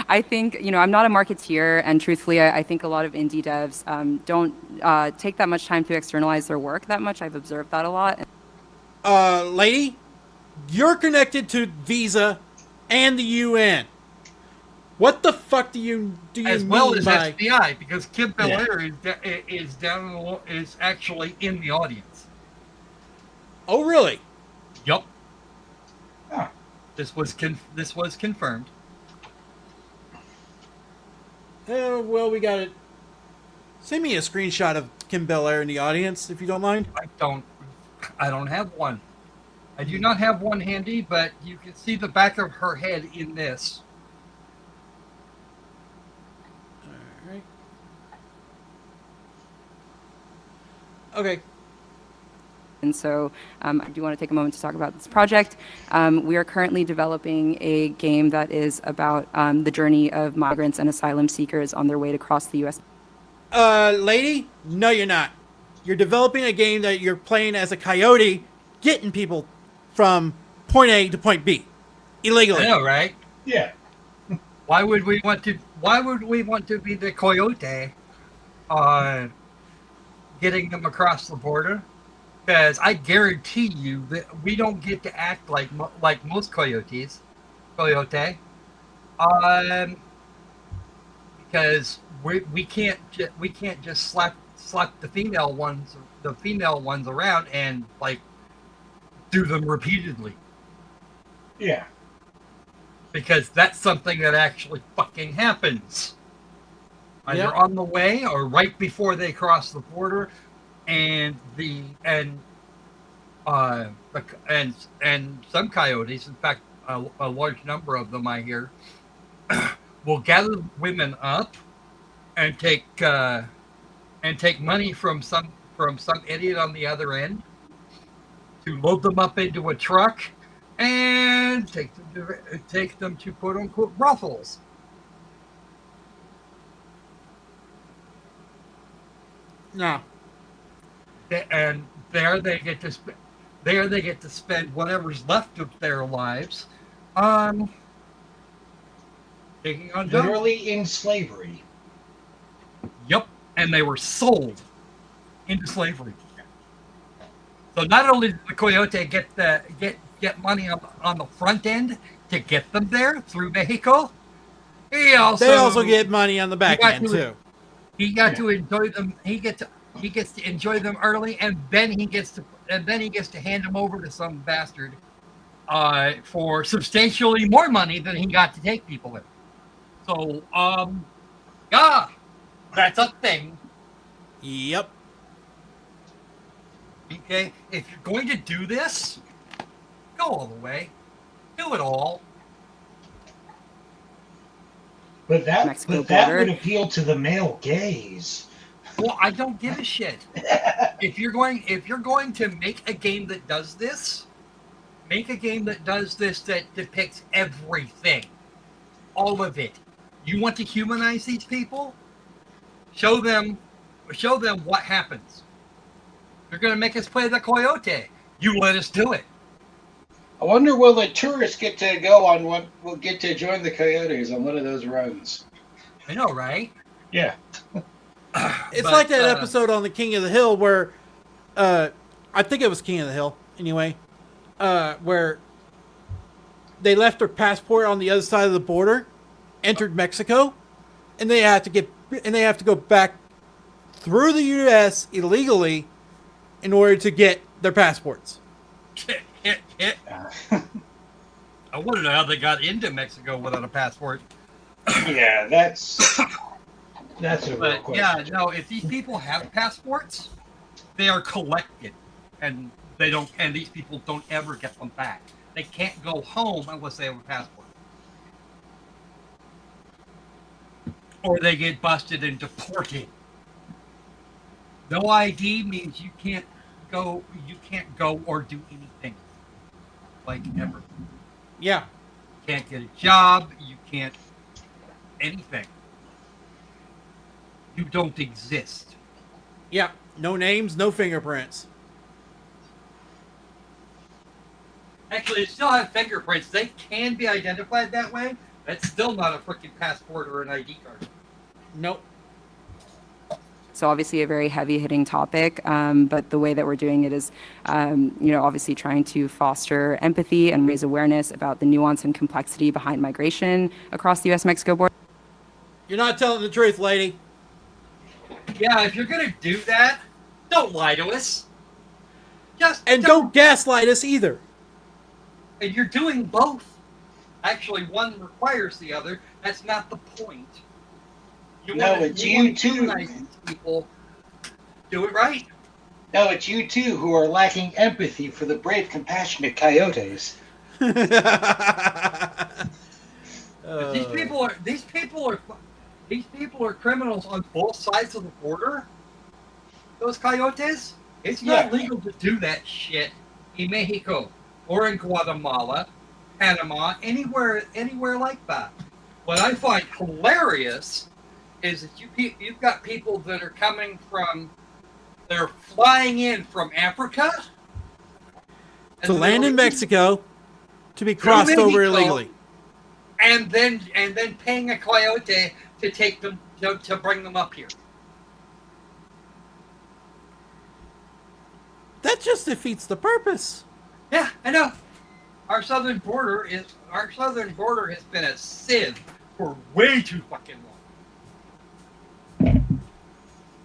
I think, I'm not a marketeer. And truthfully, I think a lot of indie devs don't take that much time to externalize their work that much. I've observed that a lot. Lady, you're connected to Visa and the UN. What the fuck do you as mean well as by FBI, because Kim Belair is actually in the audience. Oh, really? Yup. Huh. This was confirmed. Well, we got it. Send me a screenshot of Kim Belair in the audience, if you don't mind. I don't have one. I do not have one handy, but you can see the back of her head in this. All right. Okay. And so I do want to take a moment to talk about this project. We are currently developing a game that is about the journey of migrants and asylum seekers on their way to cross the U.S. Lady? No, you're not. You're developing a game that you're playing as a coyote, getting people from point A to point B illegally. I know, right? Yeah. Why would we want to be the coyote getting them across the border? Because I guarantee you that we don't get to act like most coyote, because we can't just slap the female ones around and like do them repeatedly. Yeah. Because that's something that actually fucking happens. Either on the way or right before they cross the border. And some coyotes, in fact, a large number of them, I hear, will gather women up and take money from some idiot on the other end to load them up into a truck and take them to quote unquote brothels. No. And there they get to spend whatever's left of their lives on taking on jobs. Literally in slavery. Yep, and they were sold into slavery. So not only did the coyote get money on the front end to get them there through Mexico, they also get money on the back end too. He got to enjoy them. He gets to enjoy them early, and then he gets to hand them over to some bastard for substantially more money than he got to take people in. So, yeah, that's a thing. Yep. Okay, if you're going to do this, go all the way, do it all. But that Mexico would border. appeal to the male gaze. Well, I don't give a shit. If you're going to make a game that does this, make a game that does this that depicts everything, all of it. You want to humanize these people? Show them what happens. You're going to make us play the coyote. You let us do it. I wonder, will the tourists get to get to join the coyotes on one of those runs? I know, right? Yeah. It's like that episode on the King of the Hill where, I think it was King of the Hill anyway, where they left their passport on the other side of the border, entered Mexico, and they have to go back through the U.S. illegally in order to get their passports. I want to know how they got into Mexico without a passport. Yeah, that's a real But question. yeah, no, if these people have passports, they are collected, and they don't. And these people don't ever get them back. They can't go home unless they have a passport, or they get busted and deported. No ID means you can't go. You can't go or do anything, like ever. Yeah. You can't get a job. You can't anything. You don't exist. Yeah. No names, no fingerprints. Actually, they still have fingerprints. They can be identified that way. That's still not a freaking passport or an ID card. Nope. So obviously a very heavy hitting topic, but the way that we're doing it is, obviously trying to foster empathy and raise awareness about the nuance and complexity behind migration across the U.S.-Mexico border. You're not telling the truth, lady. Yeah, if you're gonna do that, don't lie to us. And don't gaslight us either. And you're doing both. Actually, one requires the other. That's not the point. It's you too. People do it right. No, it's you too who are lacking empathy for the brave, compassionate coyotes. These people are criminals on both sides of the border. Those coyotes. It's not legal to do that shit in Mexico or in Guatemala, Panama, anywhere like that. What I find hilarious is that you've got people that are they're flying in from Africa to land in Mexico to be crossed over illegally, and then paying a coyote to take them to bring them up here. That just defeats the purpose. Yeah, I know. Our southern border has been a sieve for way too fucking long.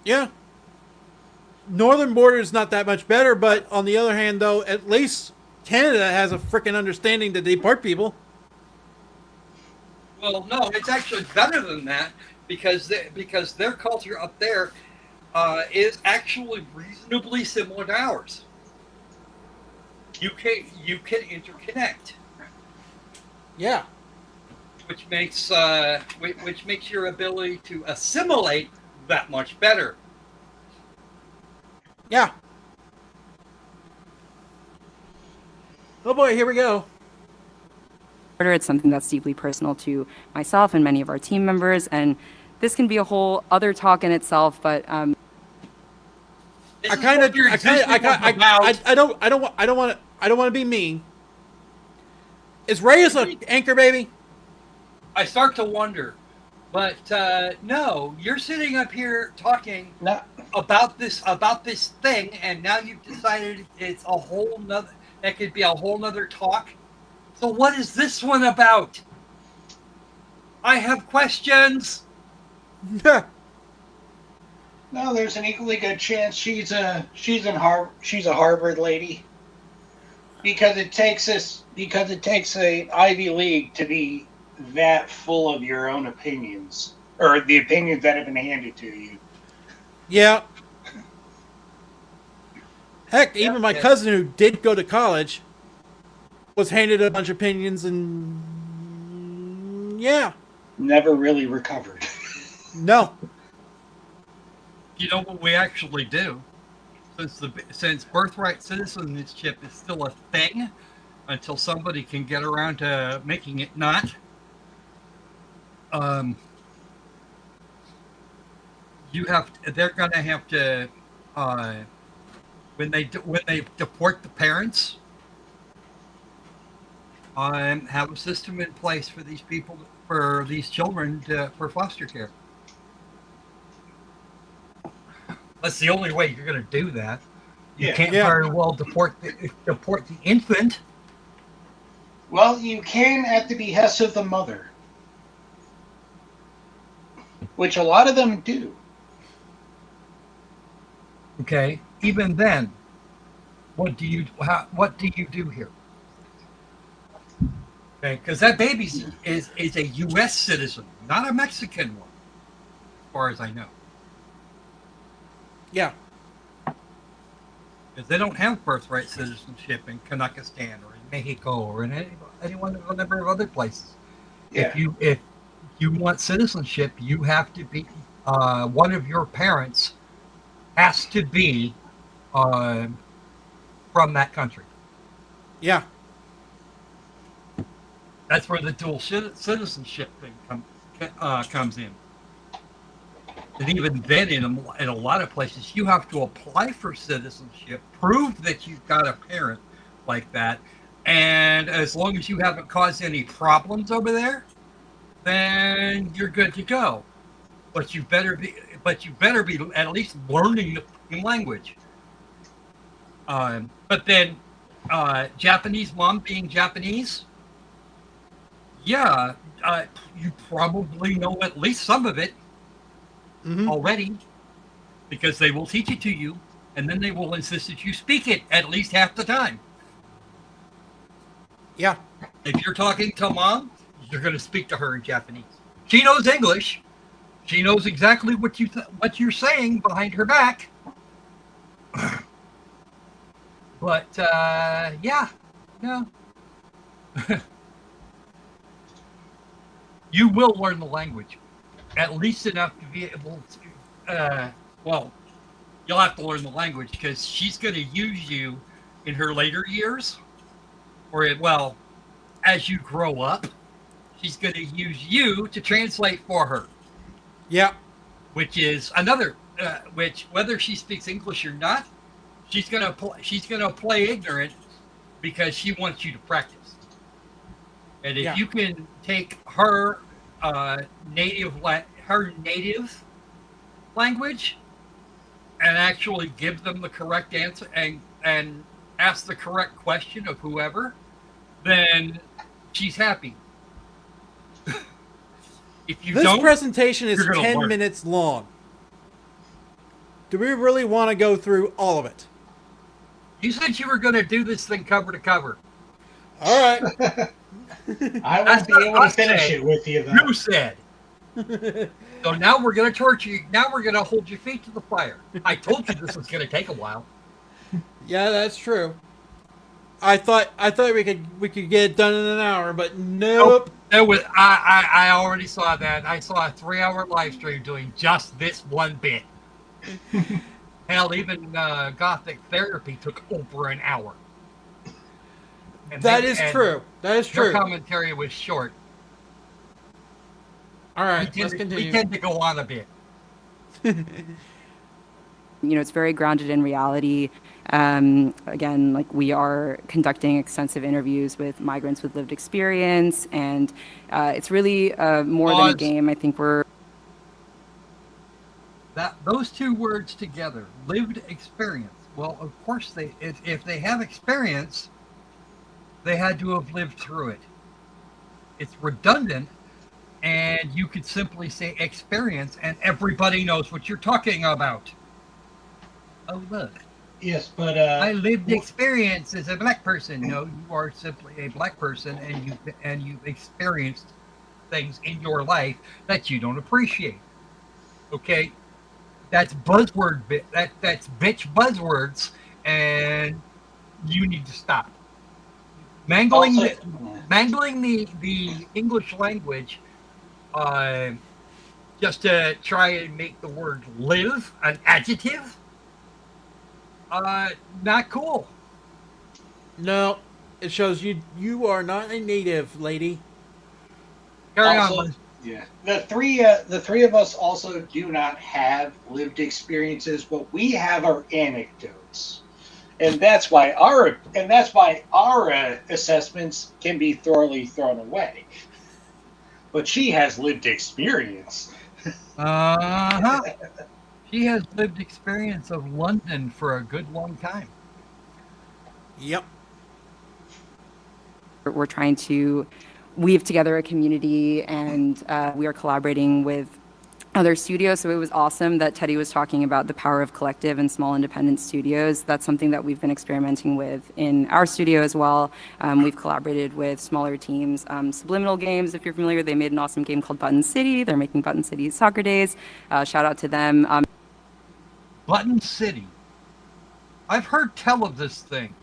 Yeah. Northern border is not that much better, but on the other hand, though, at least Canada has a freaking understanding to deport people. Well, no, it's actually better than that because their culture up there is actually reasonably similar to ours. You can interconnect. Yeah. Which makes your ability to assimilate that much better. Yeah. Oh boy, here we go. It's something that's deeply personal to myself and many of our team members, and this can be a whole other talk in itself. But I don't want to be mean. Is Reyes an anchor baby? I start to wonder, but no, you're sitting up here talking about this thing, and now you've decided it's a whole nother. That could be a whole nother talk. So what is this one about? I have questions. No, there's an equally good chance she's a Harvard lady. Because it takes a Ivy League to be that full of your own opinions, or the opinions that have been handed to you. Yeah. Heck, even my cousin who did go to college was handed a bunch of opinions and never really recovered. No. You know what we actually do? Since birthright citizenship is still a thing until somebody can get around to making it not. They're gonna have to when they deport the parents, have a system in place for these people, for these children for foster care. That's the only way you're going to do that. You can't very well deport the infant. Well, you can at the behest of the mother, which a lot of them do. Okay, even then, what do you do here? Okay, because that baby is a U.S. citizen, not a Mexican one, as far as I know. Yeah. Because they don't have birthright citizenship in Kazakhstan or in Mexico or in any one of a number of other places. Yeah. If you want citizenship, you have to be one of your parents has to be from that country. Yeah. That's where the dual citizenship thing comes in. And even then, in a lot of places, you have to apply for citizenship, prove that you've got a parent like that, and as long as you haven't caused any problems over there, then you're good to go. But you better be at least learning the language. But then, Japanese mom being Japanese, yeah, you probably know at least some of it already, because they will teach it to you, and then they will insist that you speak it at least half the time. Yeah. If you're talking to mom, you're going to speak to her in Japanese. She knows English. She knows exactly what you're saying behind her back. But yeah, no. You will learn the language, at least enough to be able to. Well, you'll have to learn the language because she's going to use you in her later years, as you grow up, she's going to use you to translate for her. Yeah. Which is another, which whether she speaks English or not, she's gonna play ignorant because she wants you to practice. And if you can take her native language and actually give them the correct answer and ask the correct question of whoever, then she's happy. If you This presentation is 10 learn. minutes long. Do we really want to go through all of it? You said you were going to do this thing cover to cover. All right. I won't be able to finish it with you, though. You said. So now we're going to torture you. Now we're going to hold your feet to the fire. I told you this was going to take a while. Yeah, that's true. I thought we could get it done in an hour, but nope. I already saw that. I saw a 3-hour live stream doing just this one bit. Hell, even Gothic Therapy took over an hour. That is true. Their commentary was short. All right, let's continue. We tend to go on a bit. It's very grounded in reality. Again, like we are conducting extensive interviews with migrants with lived experience, and it's really more than a game. I think those two words together, lived experience. Well, of course if they have experience, they had to have lived through it. It's redundant, and you could simply say experience, and everybody knows what you're talking about. Oh, look. Yes, but I lived experience as a black person. No, you are simply a black person, and you've experienced things in your life that you don't appreciate. Okay, that's buzzword bit. That's bitch buzzwords, and you need to stop mangling the English language, just to try and make the word live an adjective. Not cool. No, it shows you are not a native, lady. Carry on. Yeah, the three of us also do not have lived experiences, but we have our anecdotes, and that's why our assessments can be thoroughly thrown away. But she has lived experience. She has lived experience of London for a good long time. Yep. we're trying to weave together a community, and we are collaborating with other studios. So it was awesome that Teddy was talking about the power of collective and small independent studios. That's something that we've been experimenting with in our studio as well. We've collaborated with smaller teams. Subliminal Games, if you're familiar, they made an awesome game called Button City. They're making Button City Soccer Days. Shout out to them. Button City. I've heard tell of this thing.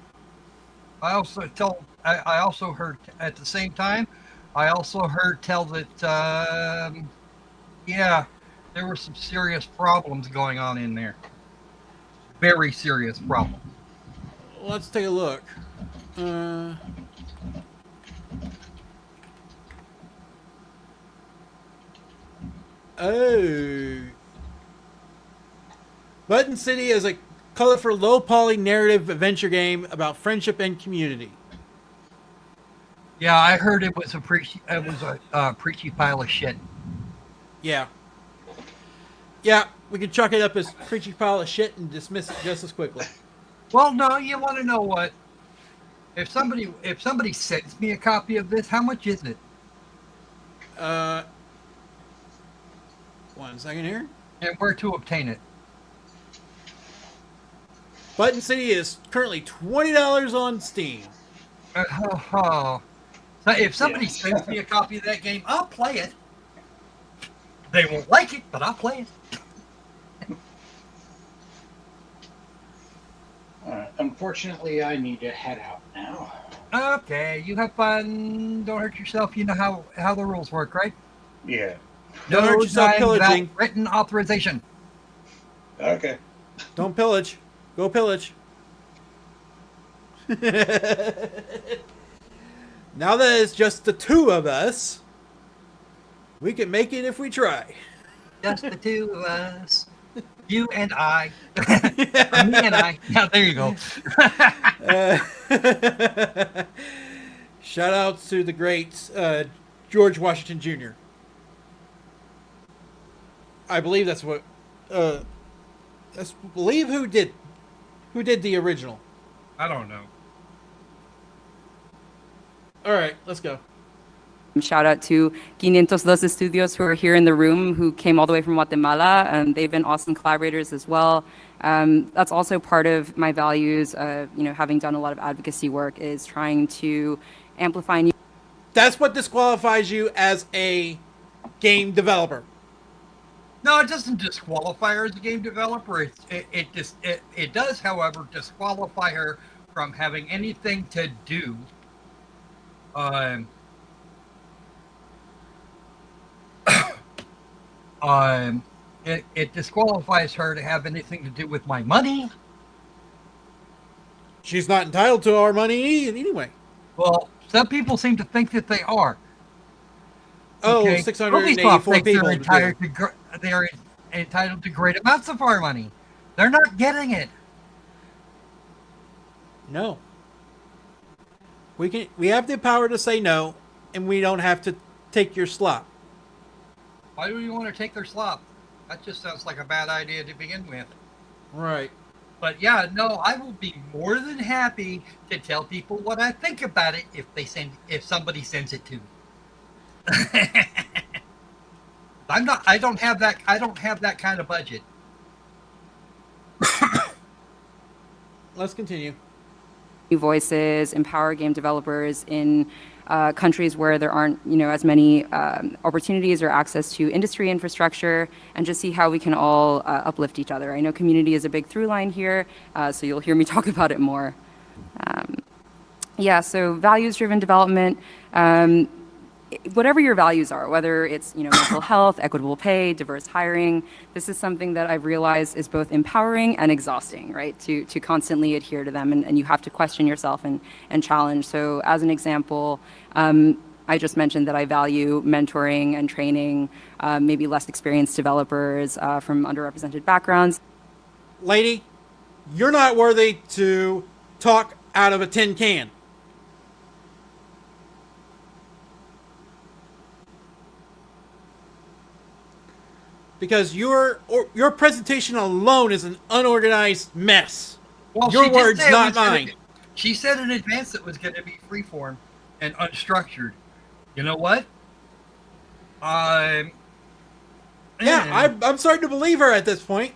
I also heard at the same time. I also heard tell that yeah, there were some serious problems going on in there. Very serious problems. Let's take a look. Oh. Button City is a colorful, low-poly narrative adventure game about friendship and community. Yeah, I heard it was a preachy pile of shit. Yeah. Yeah, we can chuck it up as preachy pile of shit and dismiss it just as quickly. Well, no, you want to know what? If somebody sends me a copy of this, how much is it? 1 second here. And where to obtain it? Button City is currently $20 on Steam. So if somebody sends me a copy of that game, I'll play it. They won't like it, but I'll play it. Unfortunately, I need to head out now. Okay, you have fun. Don't hurt yourself. You know how the rules work, right? Yeah. Don't hurt yourself dying without pillaging. written authorization. Okay. Don't pillage. Go pillage. Now that it's just the two of us, we can make it if we try. Just the two of us. You and I. Or me and I. Yeah, there you go. Shout out to the great George Washington Jr. I believe that's what. Believe who did the original. I don't know. All right, let's go. Shout out to 512 Studios who are here in the room, who came all the way from Guatemala, and they've been awesome collaborators as well. That's also part of my values. Having done a lot of advocacy work, is trying to amplify new. That's what disqualifies you as a game developer. No, it doesn't disqualify her as a game developer. It does, however, disqualify her from having anything to do. It disqualifies her to have anything to do with my money. She's not entitled to our money anyway. Well, some people seem to think that they are. Oh, Okay? 684 Ubisoft thinks people. they're entitled to great amounts of our money. They're not getting it. No. We have the power to say no, and we don't have to take your slop. Why do you want to take their slop? That just sounds like a bad idea to begin with. Right. But yeah, no, I will be more than happy to tell people what I think about it if somebody sends it to me. I don't have that kind of budget. Let's continue. New voices, empower game developers in countries where there aren't, as many opportunities or access to industry infrastructure, and just see how we can all uplift each other. I know community is a big through line here, so you'll hear me talk about it more. So values-driven development. Whatever your values are, whether it's mental health, equitable pay, diverse hiring, this is something that I've realized is both empowering and exhausting, right? To constantly adhere to them, and you have to question yourself and challenge. So as an example, I just mentioned that I value mentoring and training maybe less experienced developers from underrepresented backgrounds. Lady, you're not worthy to talk out of a tin can. Because your presentation alone is an unorganized mess. Well, Your words, not mine. She said in advance it was going to be freeform and unstructured. You know what? Yeah, I'm starting to believe her at this point.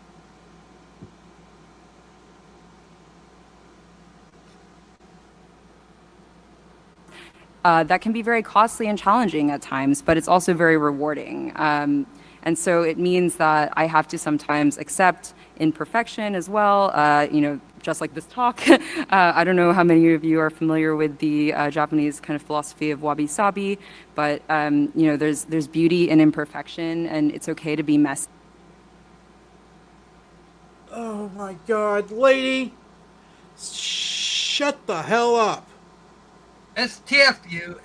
That can be very costly and challenging at times, but it's also very rewarding. And so it means that I have to sometimes accept imperfection as well. Just like this talk. I don't know how many of you are familiar with the Japanese kind of philosophy of wabi-sabi, but there's beauty in imperfection, and it's okay to be messy. Oh my god, lady! Shut the hell up! STFU.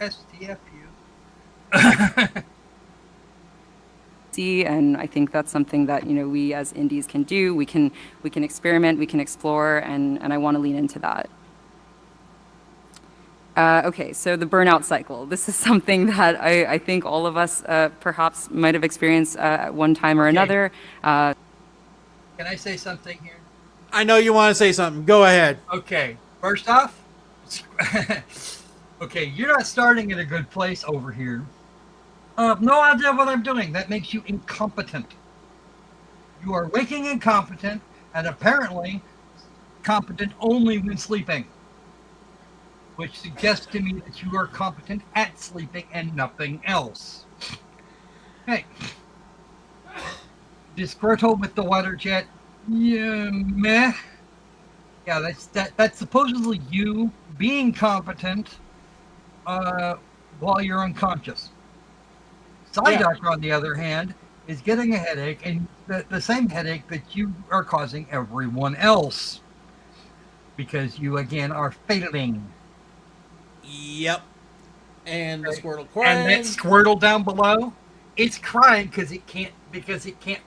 And I think that's something that we as indies can do. We can experiment, we can explore, and I want to lean into that. Okay, so the burnout cycle. This is something that I think all of us perhaps might have experienced at one time or another. Can I say something here? I know you want to say something. Go ahead. Okay, first off, okay, you're not starting in a good place over here. No idea what I'm doing. That makes you incompetent. You are waking incompetent, and apparently competent only when sleeping, which suggests to me that you are competent at sleeping and nothing else. Okay. Disgruntled with the water jet. Yeah, meh. Yeah, that's supposedly you being competent while you're unconscious. Psyduck, on the other hand, is getting a headache, and the same headache that you are causing everyone else. Because you, again, are failing. Yep. And the Squirtle crying. And that Squirtle down below, it's crying because it can't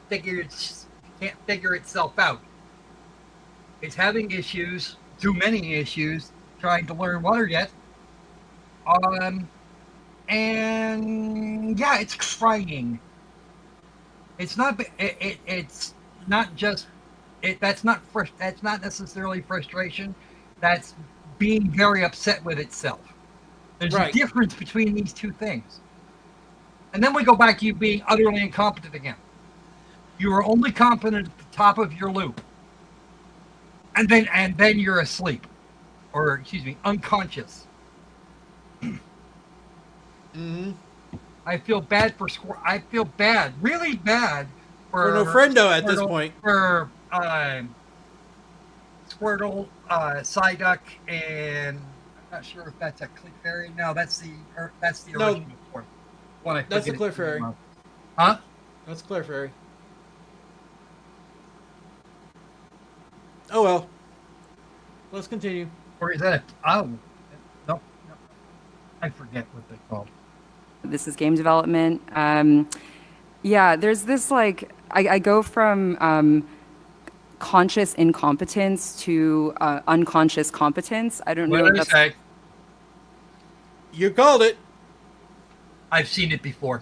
figure itself out. It's having issues, too many issues, trying to learn water jet. And yeah, it's crying. It's not. It's not just. That's not necessarily frustration. That's being very upset with itself. There's a difference between these two things. And then we go back to you being utterly incompetent again. You are only competent at the top of your loop, and then you're asleep, or excuse me, unconscious. Mm-hmm. I feel bad for I feel bad, really bad for no friendo at this point. For Squirtle, Psyduck, and I'm not sure if that's a Clefairy. No, that's the original one. That's the Clefairy. Huh? That's Clefairy. Oh well. Let's continue. Or is that no. I forget what they're called. This is game development. Yeah, there's this I go from conscious incompetence to unconscious competence. I don't know. What did I say? You called it. I've seen it before.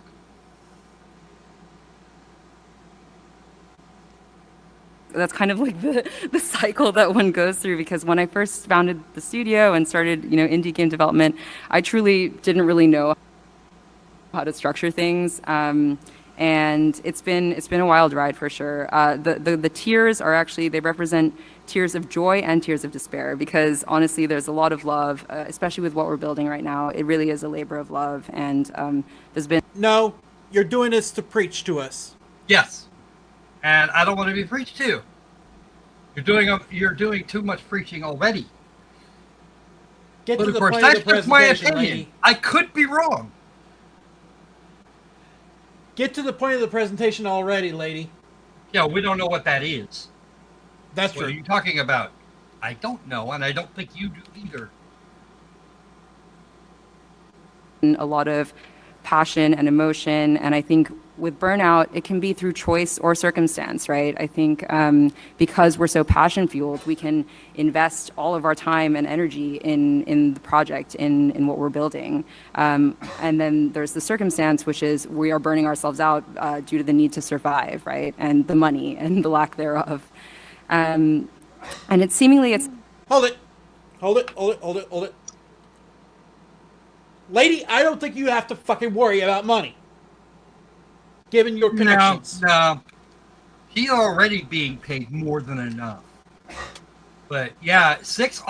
That's kind of like the cycle that one goes through, because when I first founded the studio and started, indie game development, I truly didn't really know how to structure things. And it's been a wild ride for sure. The tiers are actually, they represent tears of joy and tears of despair, because honestly, there's a lot of love, especially with what we're building right now. It really is a labor of love. And there's been... No, you're doing this to preach to us. Yes. And I don't want to be preached to. You're doing too much preaching already. Get but to of the course, point that's of the just my presentation, opinion. lady. I could be wrong. Get to the point of the presentation already, lady. Yeah, we don't know what that is. That's What true. are you talking about? I don't know, and I don't think you do either. A lot of passion and emotion, and I think with burnout, it can be through choice or circumstance, right? I think because we're so passion fueled, we can invest all of our time and energy in the project, in what we're building. And then there's the circumstance, which is we are burning ourselves out due to the need to survive, right? And the money and the lack thereof. And it's seemingly Hold it. Lady, I don't think you have to fucking worry about money. given your connections. No. She's already being paid more than enough. But yeah, six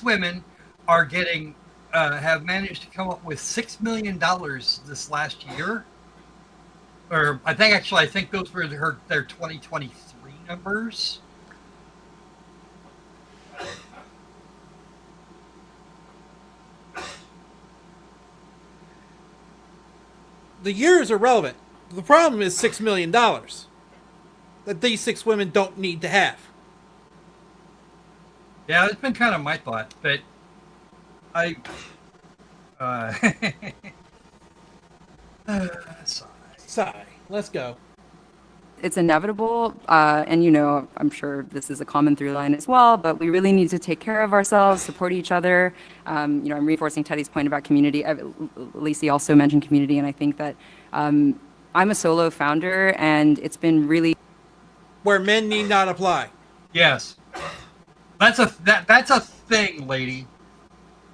women are getting have managed to come up with $6 million this last year. Or I think those were their 2023 numbers. The year is irrelevant. The problem is $6 million that these 6 women don't need to have. Yeah, it's been kind of my thought, but I Sigh. Let's go. It's inevitable, and I'm sure this is a common through line as well, but we really need to take care of ourselves, support each other. I'm reinforcing Teddy's point about community. Lacey also mentioned community, and I think that I'm a solo founder, and it's been really... Where men need not apply. Yes. That's a thing, lady.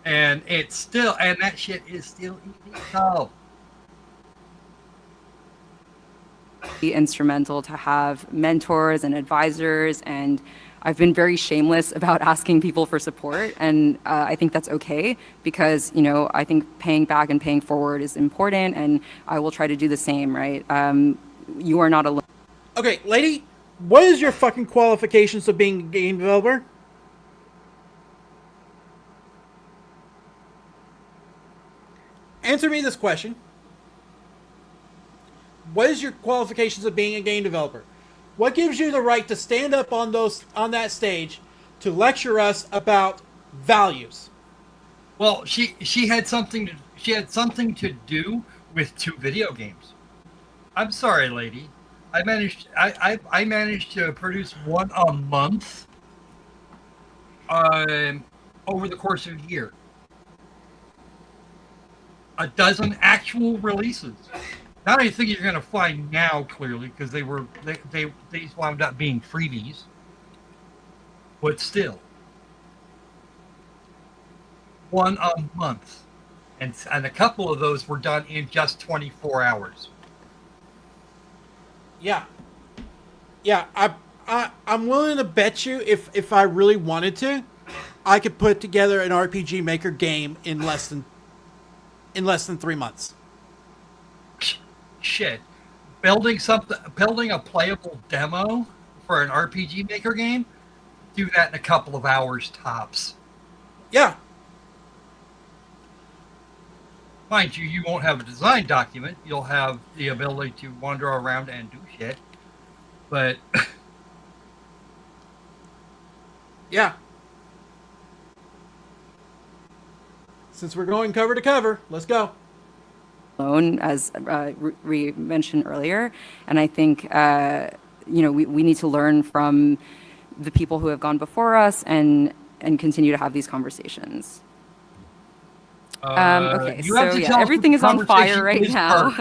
And that shit is still illegal. Instrumental to have mentors and advisors, and I've been very shameless about asking people for support, and I think that's okay because I think paying back and paying forward is important, and I will try to do the same, right? You are not alone. Okay, lady, what is your fucking qualifications of being a game developer? Answer me this question. What is your qualifications of being a game developer? What gives you the right to stand up on that stage to lecture us about values? Well, she had something to do with 2 video games. I'm sorry, lady. I managed to produce one a month over the course of a year. A dozen actual releases. Not anything you're going to find now, clearly, because they wound up being freebies. But still. One a month. And a couple of those were done in just 24 hours. Yeah. Yeah, I'm willing to bet you if I really wanted to, I could put together an RPG Maker game in less than 3 months. Shit. Building a playable demo for an RPG Maker game, do that in a couple of hours tops. Yeah. Mind you, you won't have a design document. You'll have the ability to wander around and do shit. But Yeah. Since we're going cover to cover, let's go. Alone, as we mentioned earlier, and I think we need to learn from the people who have gone before us and continue to have these conversations. Okay, so yeah, everything is on fire right now.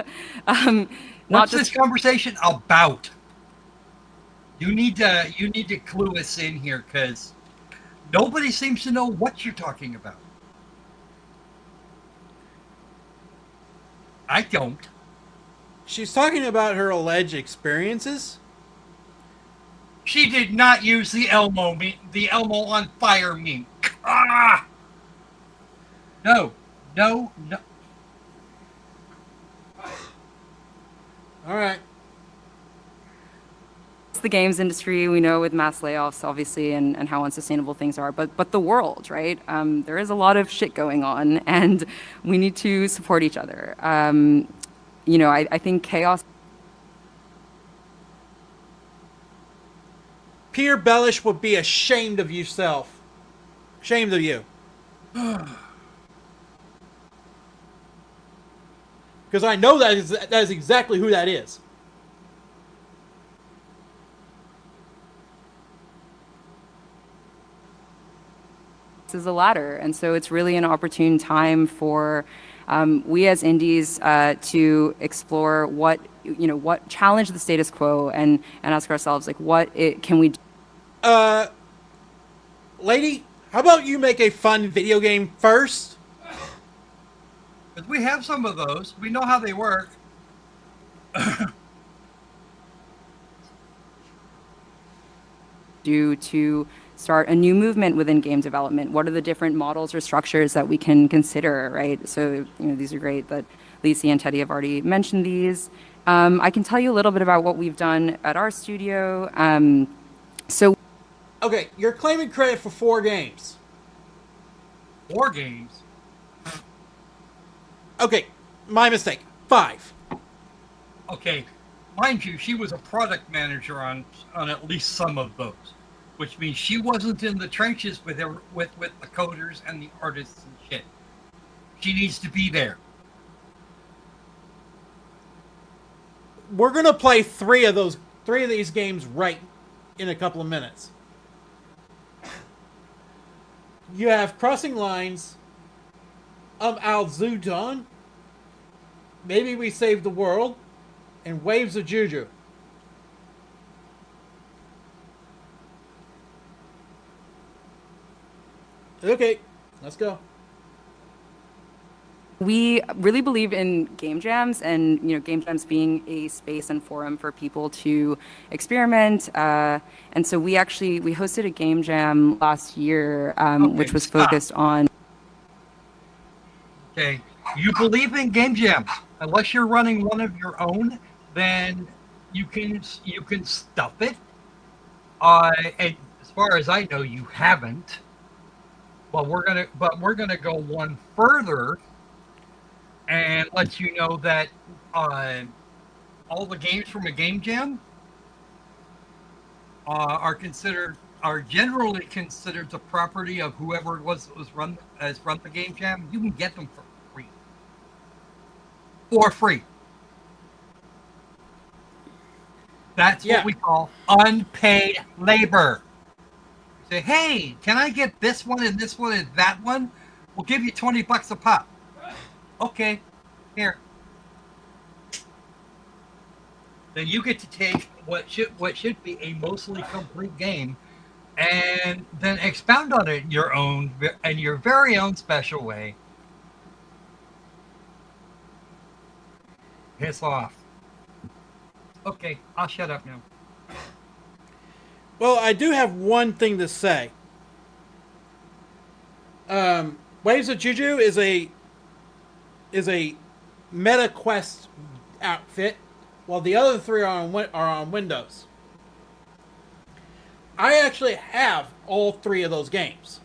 What's this conversation about? You need to clue us in here because nobody seems to know what you're talking about. I don't. She's talking about her alleged experiences. She did not use the Elmo on fire meme. Ah! No. All right. It's the games industry, we know, with mass layoffs, obviously, and how unsustainable things are. But the world, right? There is a lot of shit going on, and we need to support each other. I think chaos. Pierre Bellish would be ashamed of yourself. Ashamed of you. Because I know that is exactly who that is. This is a ladder, and so it's really an opportune time for we as indies to explore what challenge the status quo and ask ourselves can we do? Lady, how about you make a fun video game first? But we have some of those. We know how they work. do to start a new movement within game development? What are the different models or structures that we can consider, right? So, these are great that Lisi and Teddy have already mentioned these. I can tell you a little bit about what we've done at our studio. So, Okay, you're claiming credit for 4 games. 4 games. Okay, my mistake. 5. Okay, mind you, she was a product manager on at least some of those, which means she wasn't in the trenches with the coders and the artists and shit. She needs to be there. We're gonna play 3 of these games right in a couple of minutes. You have Crossing Lines, Al Zudon, Maybe We Saved the World, and Waves of Juju. Okay, let's go. we really believe in game jams, and game jams being a space and forum for people to experiment. And so we hosted a game jam last year, which was focused on. Okay, you believe in game jams. Unless you're running one of your own, then you can stuff it. And as far as I know, you haven't. But we're gonna go one further and let you know that all the games from a game jam are generally considered the property of whoever has run the game jam. You can get them for free. For free. That's what we call unpaid labor. Say, hey, can I get this one and that one? We'll give you $20 a pop. Okay, here. Then you get to take what should be a mostly complete game, and then expound on it in your very own special way. Piss off. Okay, I'll shut up now. Well, I do have one thing to say. Waves of Juju is a Meta Quest outfit, while the other 3 are on Windows. I actually have all 3 of those games.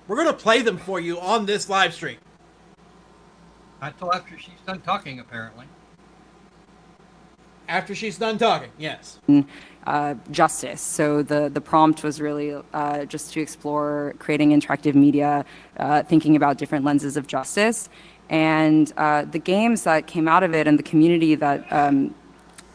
We're gonna play them for you on this live stream. Not till after she's done talking, apparently. After she's done talking, yes. Justice. So the prompt was really just to explore creating interactive media, thinking about different lenses of justice, and the games that came out of it and the community that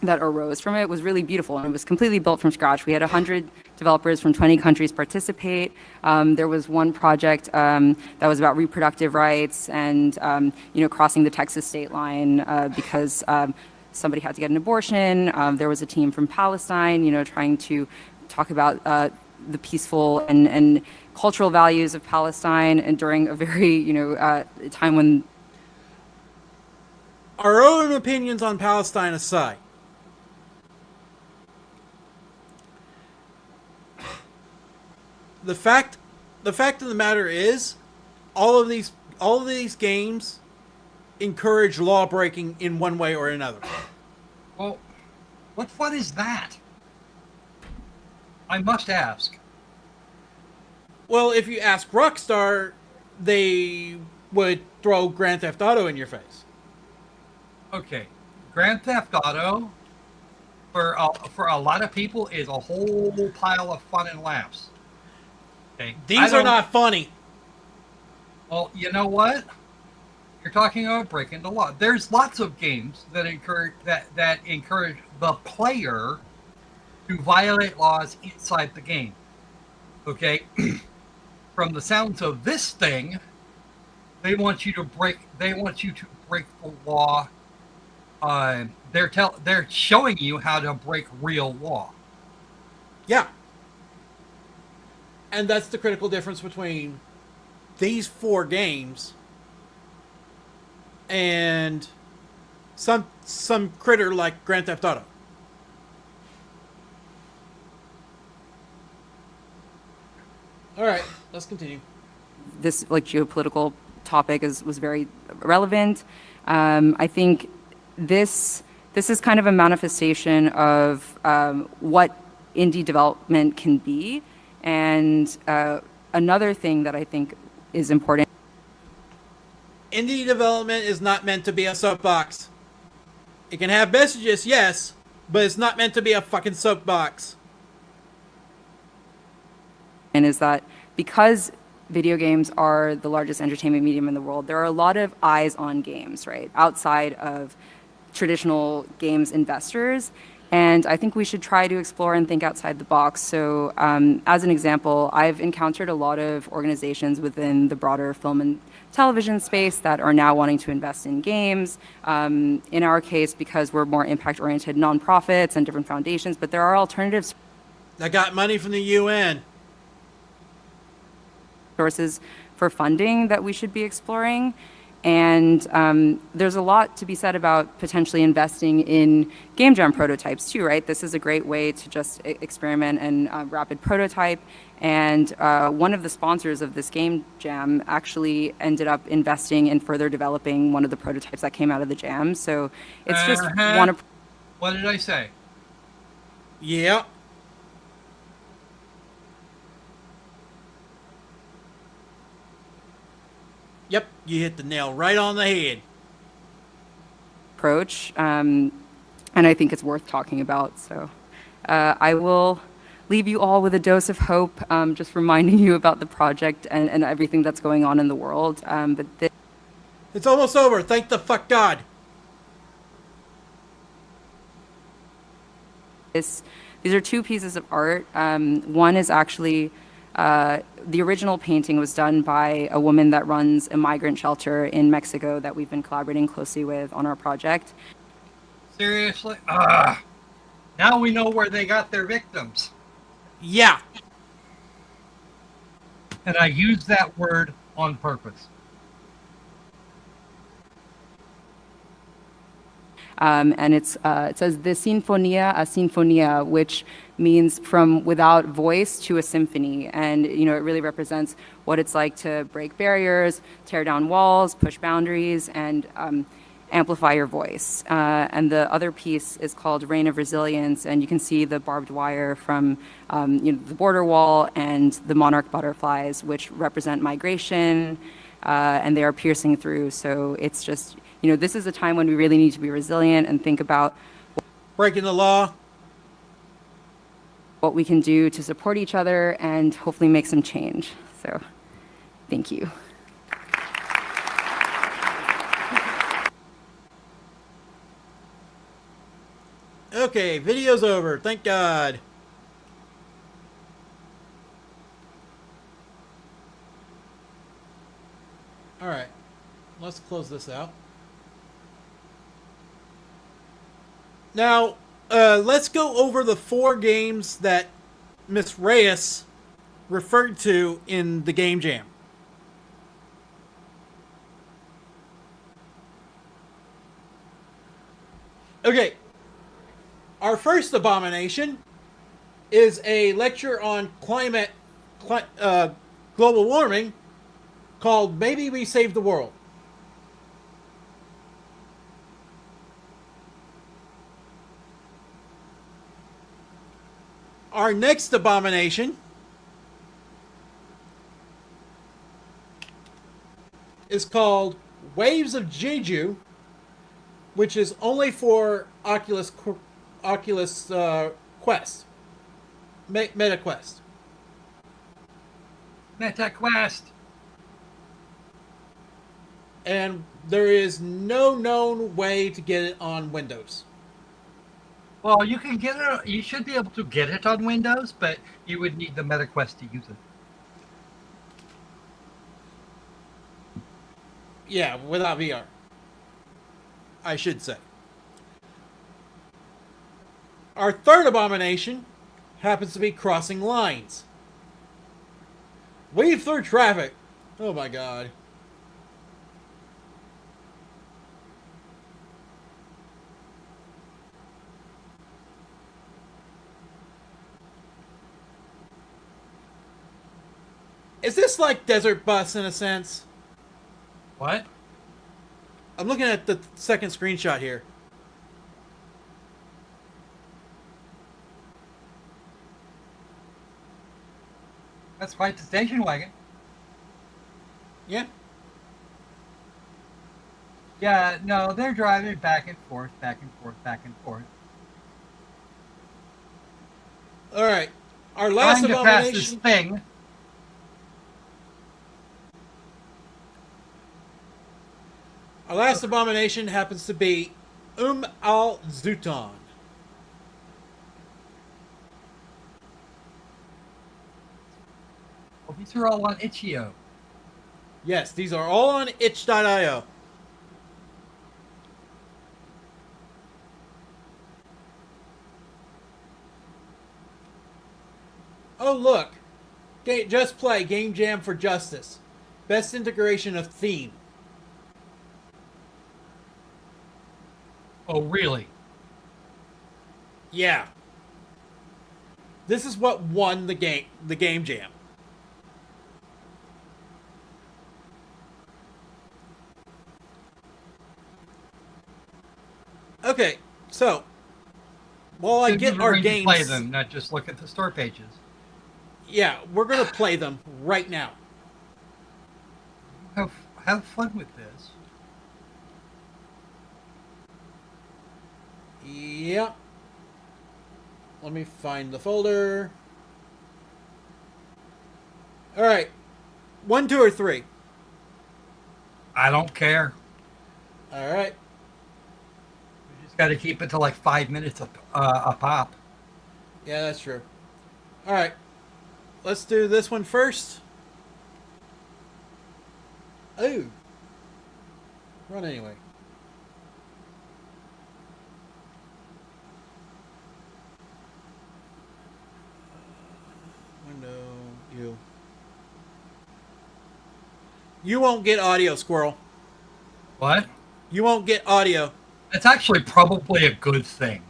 arose from it was really beautiful, and it was completely built from scratch. We had 100 developers from 20 countries participate. There was one project that was about reproductive rights and crossing the Texas state line because somebody had to get an abortion. There was a team from Palestine, trying to talk about the peaceful and cultural values of Palestine, and during a very, time when. Our own opinions on Palestine aside, the fact of the matter is, all of these games encourage law breaking in one way or another. Well, what fun is that? I must ask. Well, if you ask Rockstar, they would throw Grand Theft Auto in your face. Okay, Grand Theft Auto for a lot of people is a whole pile of fun and laughs. Okay, these are not funny. Well, you know what? You're talking about breaking the law. There's lots of games that encourage the player to violate laws inside the game. Okay? From the sounds of this thing, they want you to break the law. They're showing you how to break real law. Yeah. And that's the critical difference between these 4 games and some critter like Grand Theft Auto. let's continue. This like geopolitical topic was very relevant. I think this is kind of a manifestation of what indie development can be, and another thing that I think is important. Indie development is not meant to be a soapbox. It can have messages, yes, but it's not meant to be a fucking soapbox. And is that because video games are the largest entertainment medium in the world, there are a lot of eyes on games, right? Outside of traditional games investors. And I think we should try to explore and think outside the box. So as an example, I've encountered a lot of organizations within the broader film and television space that are now wanting to invest in games. In our case, because we're more impact-oriented nonprofits and different foundations, but there are alternatives. I got money from the UN. Sources for funding that we should be exploring. And there's a lot to be said about potentially investing in game jam prototypes too, right? This is a great way to just experiment and rapid prototype. And one of the sponsors of this game jam actually ended up investing in further developing one of the prototypes that came out of the jam. So it's just one of... What did I say? Yeah. Yep, you hit the nail right on the head. Approach, and I think it's worth talking about. So I will leave you all with a dose of hope, just reminding you about the project and everything that's going on in the world. It's almost over. Thank the fuck God. These are two pieces of art. One is actually the original painting was done by a woman that runs a migrant shelter in Mexico that we've been collaborating closely with on our project. Seriously? Now we know where they got their victims. Yeah. And I use that word on purpose. And it says the Sinfonia a Sinfonia, which means from without voice to a symphony. And, you know, it really represents what it's like to break barriers, tear down walls, push boundaries, and amplify your voice. And the other piece is called Reign of Resilience, and you can see the barbed wire from the border wall and the monarch butterflies, which represent migration, and they are piercing through. So it's just, you know, this is a time when we really need to be resilient and think about breaking the law, what we can do to support each other and hopefully make some change. So thank you. Okay, video's over. Thank God. All right, let's close this out. Now, let's go over the 4 games that Miss Reyes referred to in the Game Jam. Okay. Our first abomination is a lecture on global warming called Maybe We Save the World. Our next abomination is called Waves of Jeju, which is only for Oculus Quest. Meta Quest. Meta Quest. And there is no known way to get it on Windows. Well, you can get it. You should be able to get it on Windows, but you would need the Meta Quest to use it. Yeah, without VR. I should say. Our third abomination happens to be crossing lines. Weave through traffic. Oh my God. Is this like Desert Bus in a sense? What? I'm looking at the second screenshot here. That's quite the station wagon. Yeah. Yeah, no, they're driving back and forth, back and forth, back and forth. All right. Our last Trying to pass this abomination. thing. Our last abomination happens to be al Zuton. Well, these are all on Itch.io. Yes, these are all on itch.io. Oh, look. Just Play Game Jam for Justice. Best integration of theme. Oh, really? Yeah. This is what won the Game Jam. Okay, so while I get our games, play them, not just look at the store pages. yeah, we're gonna play them right now. Have fun with this. Yep. Let me find the folder. All right, 1, 2, or 3. I don't care. All right. We just got to keep it to like 5 minutes a pop. Yeah, that's true. All right. Let's do this one first. Oh. Run anyway. Window, you. You won't get audio, Squirrel. What? You won't get audio. It's actually probably a good thing.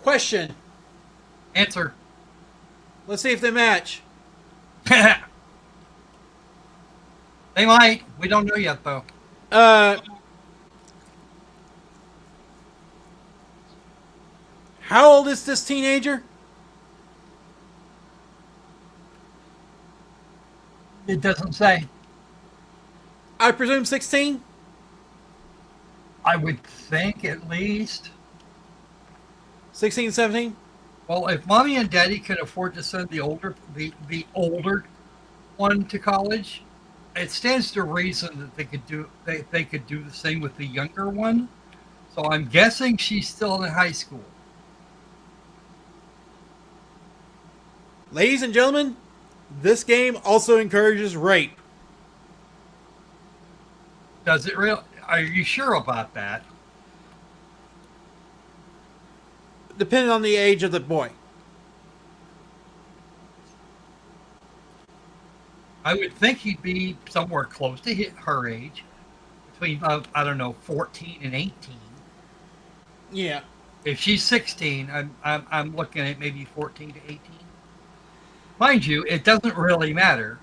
Question. Answer. Let's see if they match. They might. We don't know yet, though. How old is this teenager? It doesn't say. I presume 16? I would think at least. 16, 17? Well, if mommy and daddy could afford to send the older one to college, it stands to reason that they could do the same with the younger one. So I'm guessing she's still in high school. Ladies and gentlemen, this game also encourages rape. Does it real? Are you sure about that? Depending on the age of the boy. I would think he'd be somewhere close to her age, between I don't know, 14 and 18. Yeah. If she's 16, I'm looking at maybe 14 to 18. Mind you, it doesn't really matter.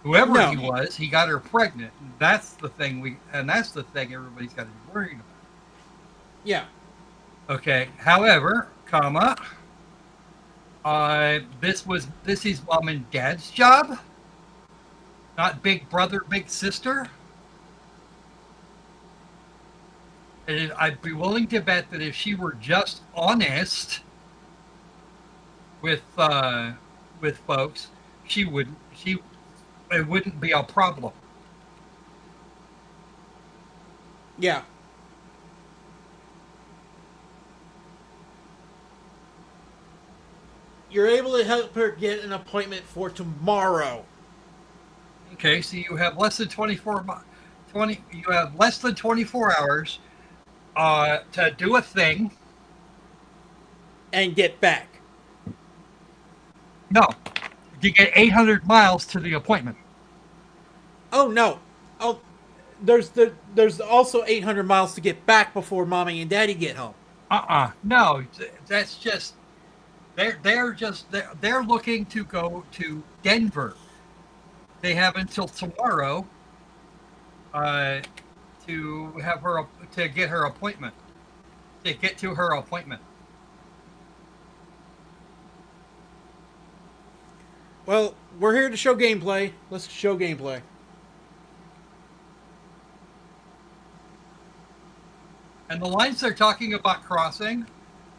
Whoever he was, he got her pregnant. That's the thing everybody's got to be worried about. Yeah. Okay. However, this is mom and dad's job, not big brother, big sister. And I'd be willing to bet that if she were just honest with folks, it wouldn't be a problem. Yeah. You're able to help her get an appointment for tomorrow. Okay, so you have less than 24 hours to do a thing. And get back. No, you get 800 miles to the appointment. Oh, no. Oh, there's also 800 miles to get back before mommy and daddy get home. No, that's just they're looking to go to Denver. They have until tomorrow to have her to get her appointment. To get to her appointment. Well, we're here to show gameplay. Let's show gameplay. And the lines they're talking about crossing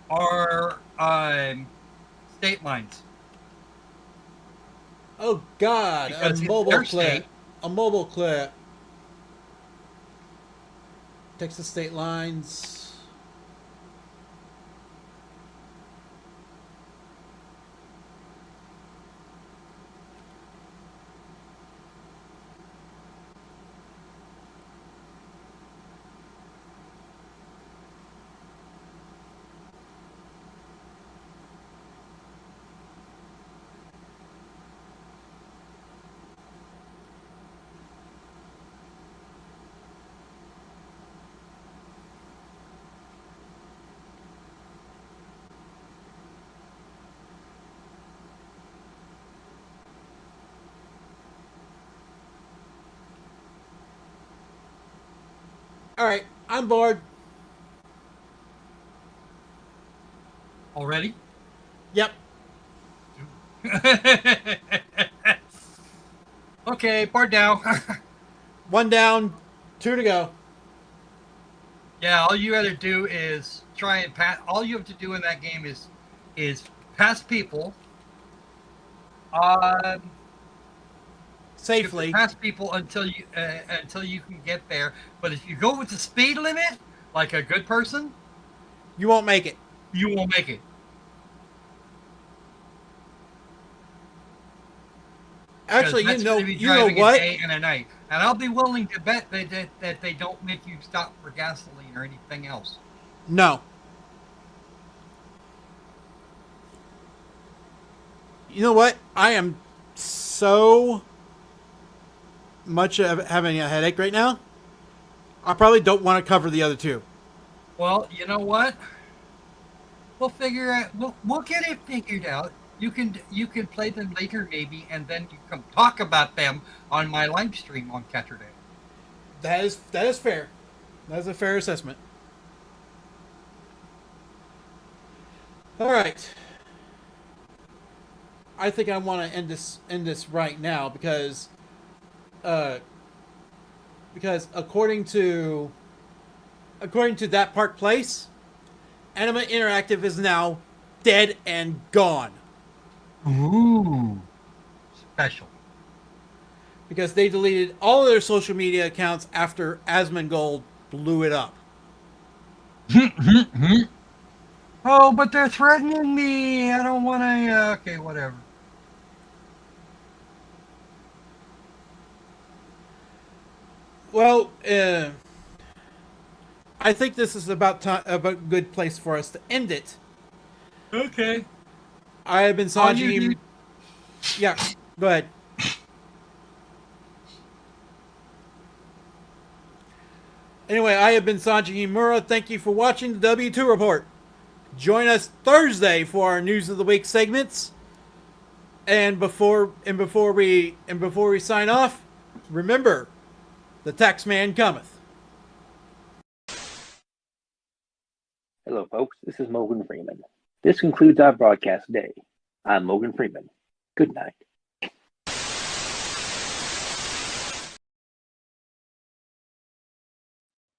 are state lines. Oh God! Because A it's mobile their clip. state. A mobile clip. Texas state lines. All right, I'm bored. Already? Yep. Okay, part down. One down, two to go. Yeah, all you gotta do is try and pass. All you have to do in that game is pass people. Safely. Pass people until you can get there. But if you go with the speed limit, like a good person, You won't make it. you won't make it. Actually, That's you gonna be know driving what? a day and a night, and I'll be willing to bet that they don't make you stop for gasoline or anything else. No. You know what? I am so much of having a headache right now. I probably don't want to cover the other two. Well, you know what? We'll figure out. We'll get it figured out. You can play them later maybe, and then you can talk about them on my live stream on Saturday. That is fair. That is a fair assessment. All right. I think I want to end this right now because according to that Park Place, Anima Interactive is now dead and gone Ooh, special. because they deleted all of their social media accounts after Asmongold blew it up. Oh, but they're threatening me. I don't want to. Okay, whatever. Well, I think this is about a good place for us to end it. Okay. I have been All you Sanji. need- Yeah, go ahead. Anyway, I have been Sanji Himura. Thank you for watching the W2 Report. Join us Thursday for our News of the Week segments. And before we sign off, remember, the tax man cometh. Hello, folks. This is Morgan Freeman. This concludes our broadcast today. I'm Morgan Freeman. Good night.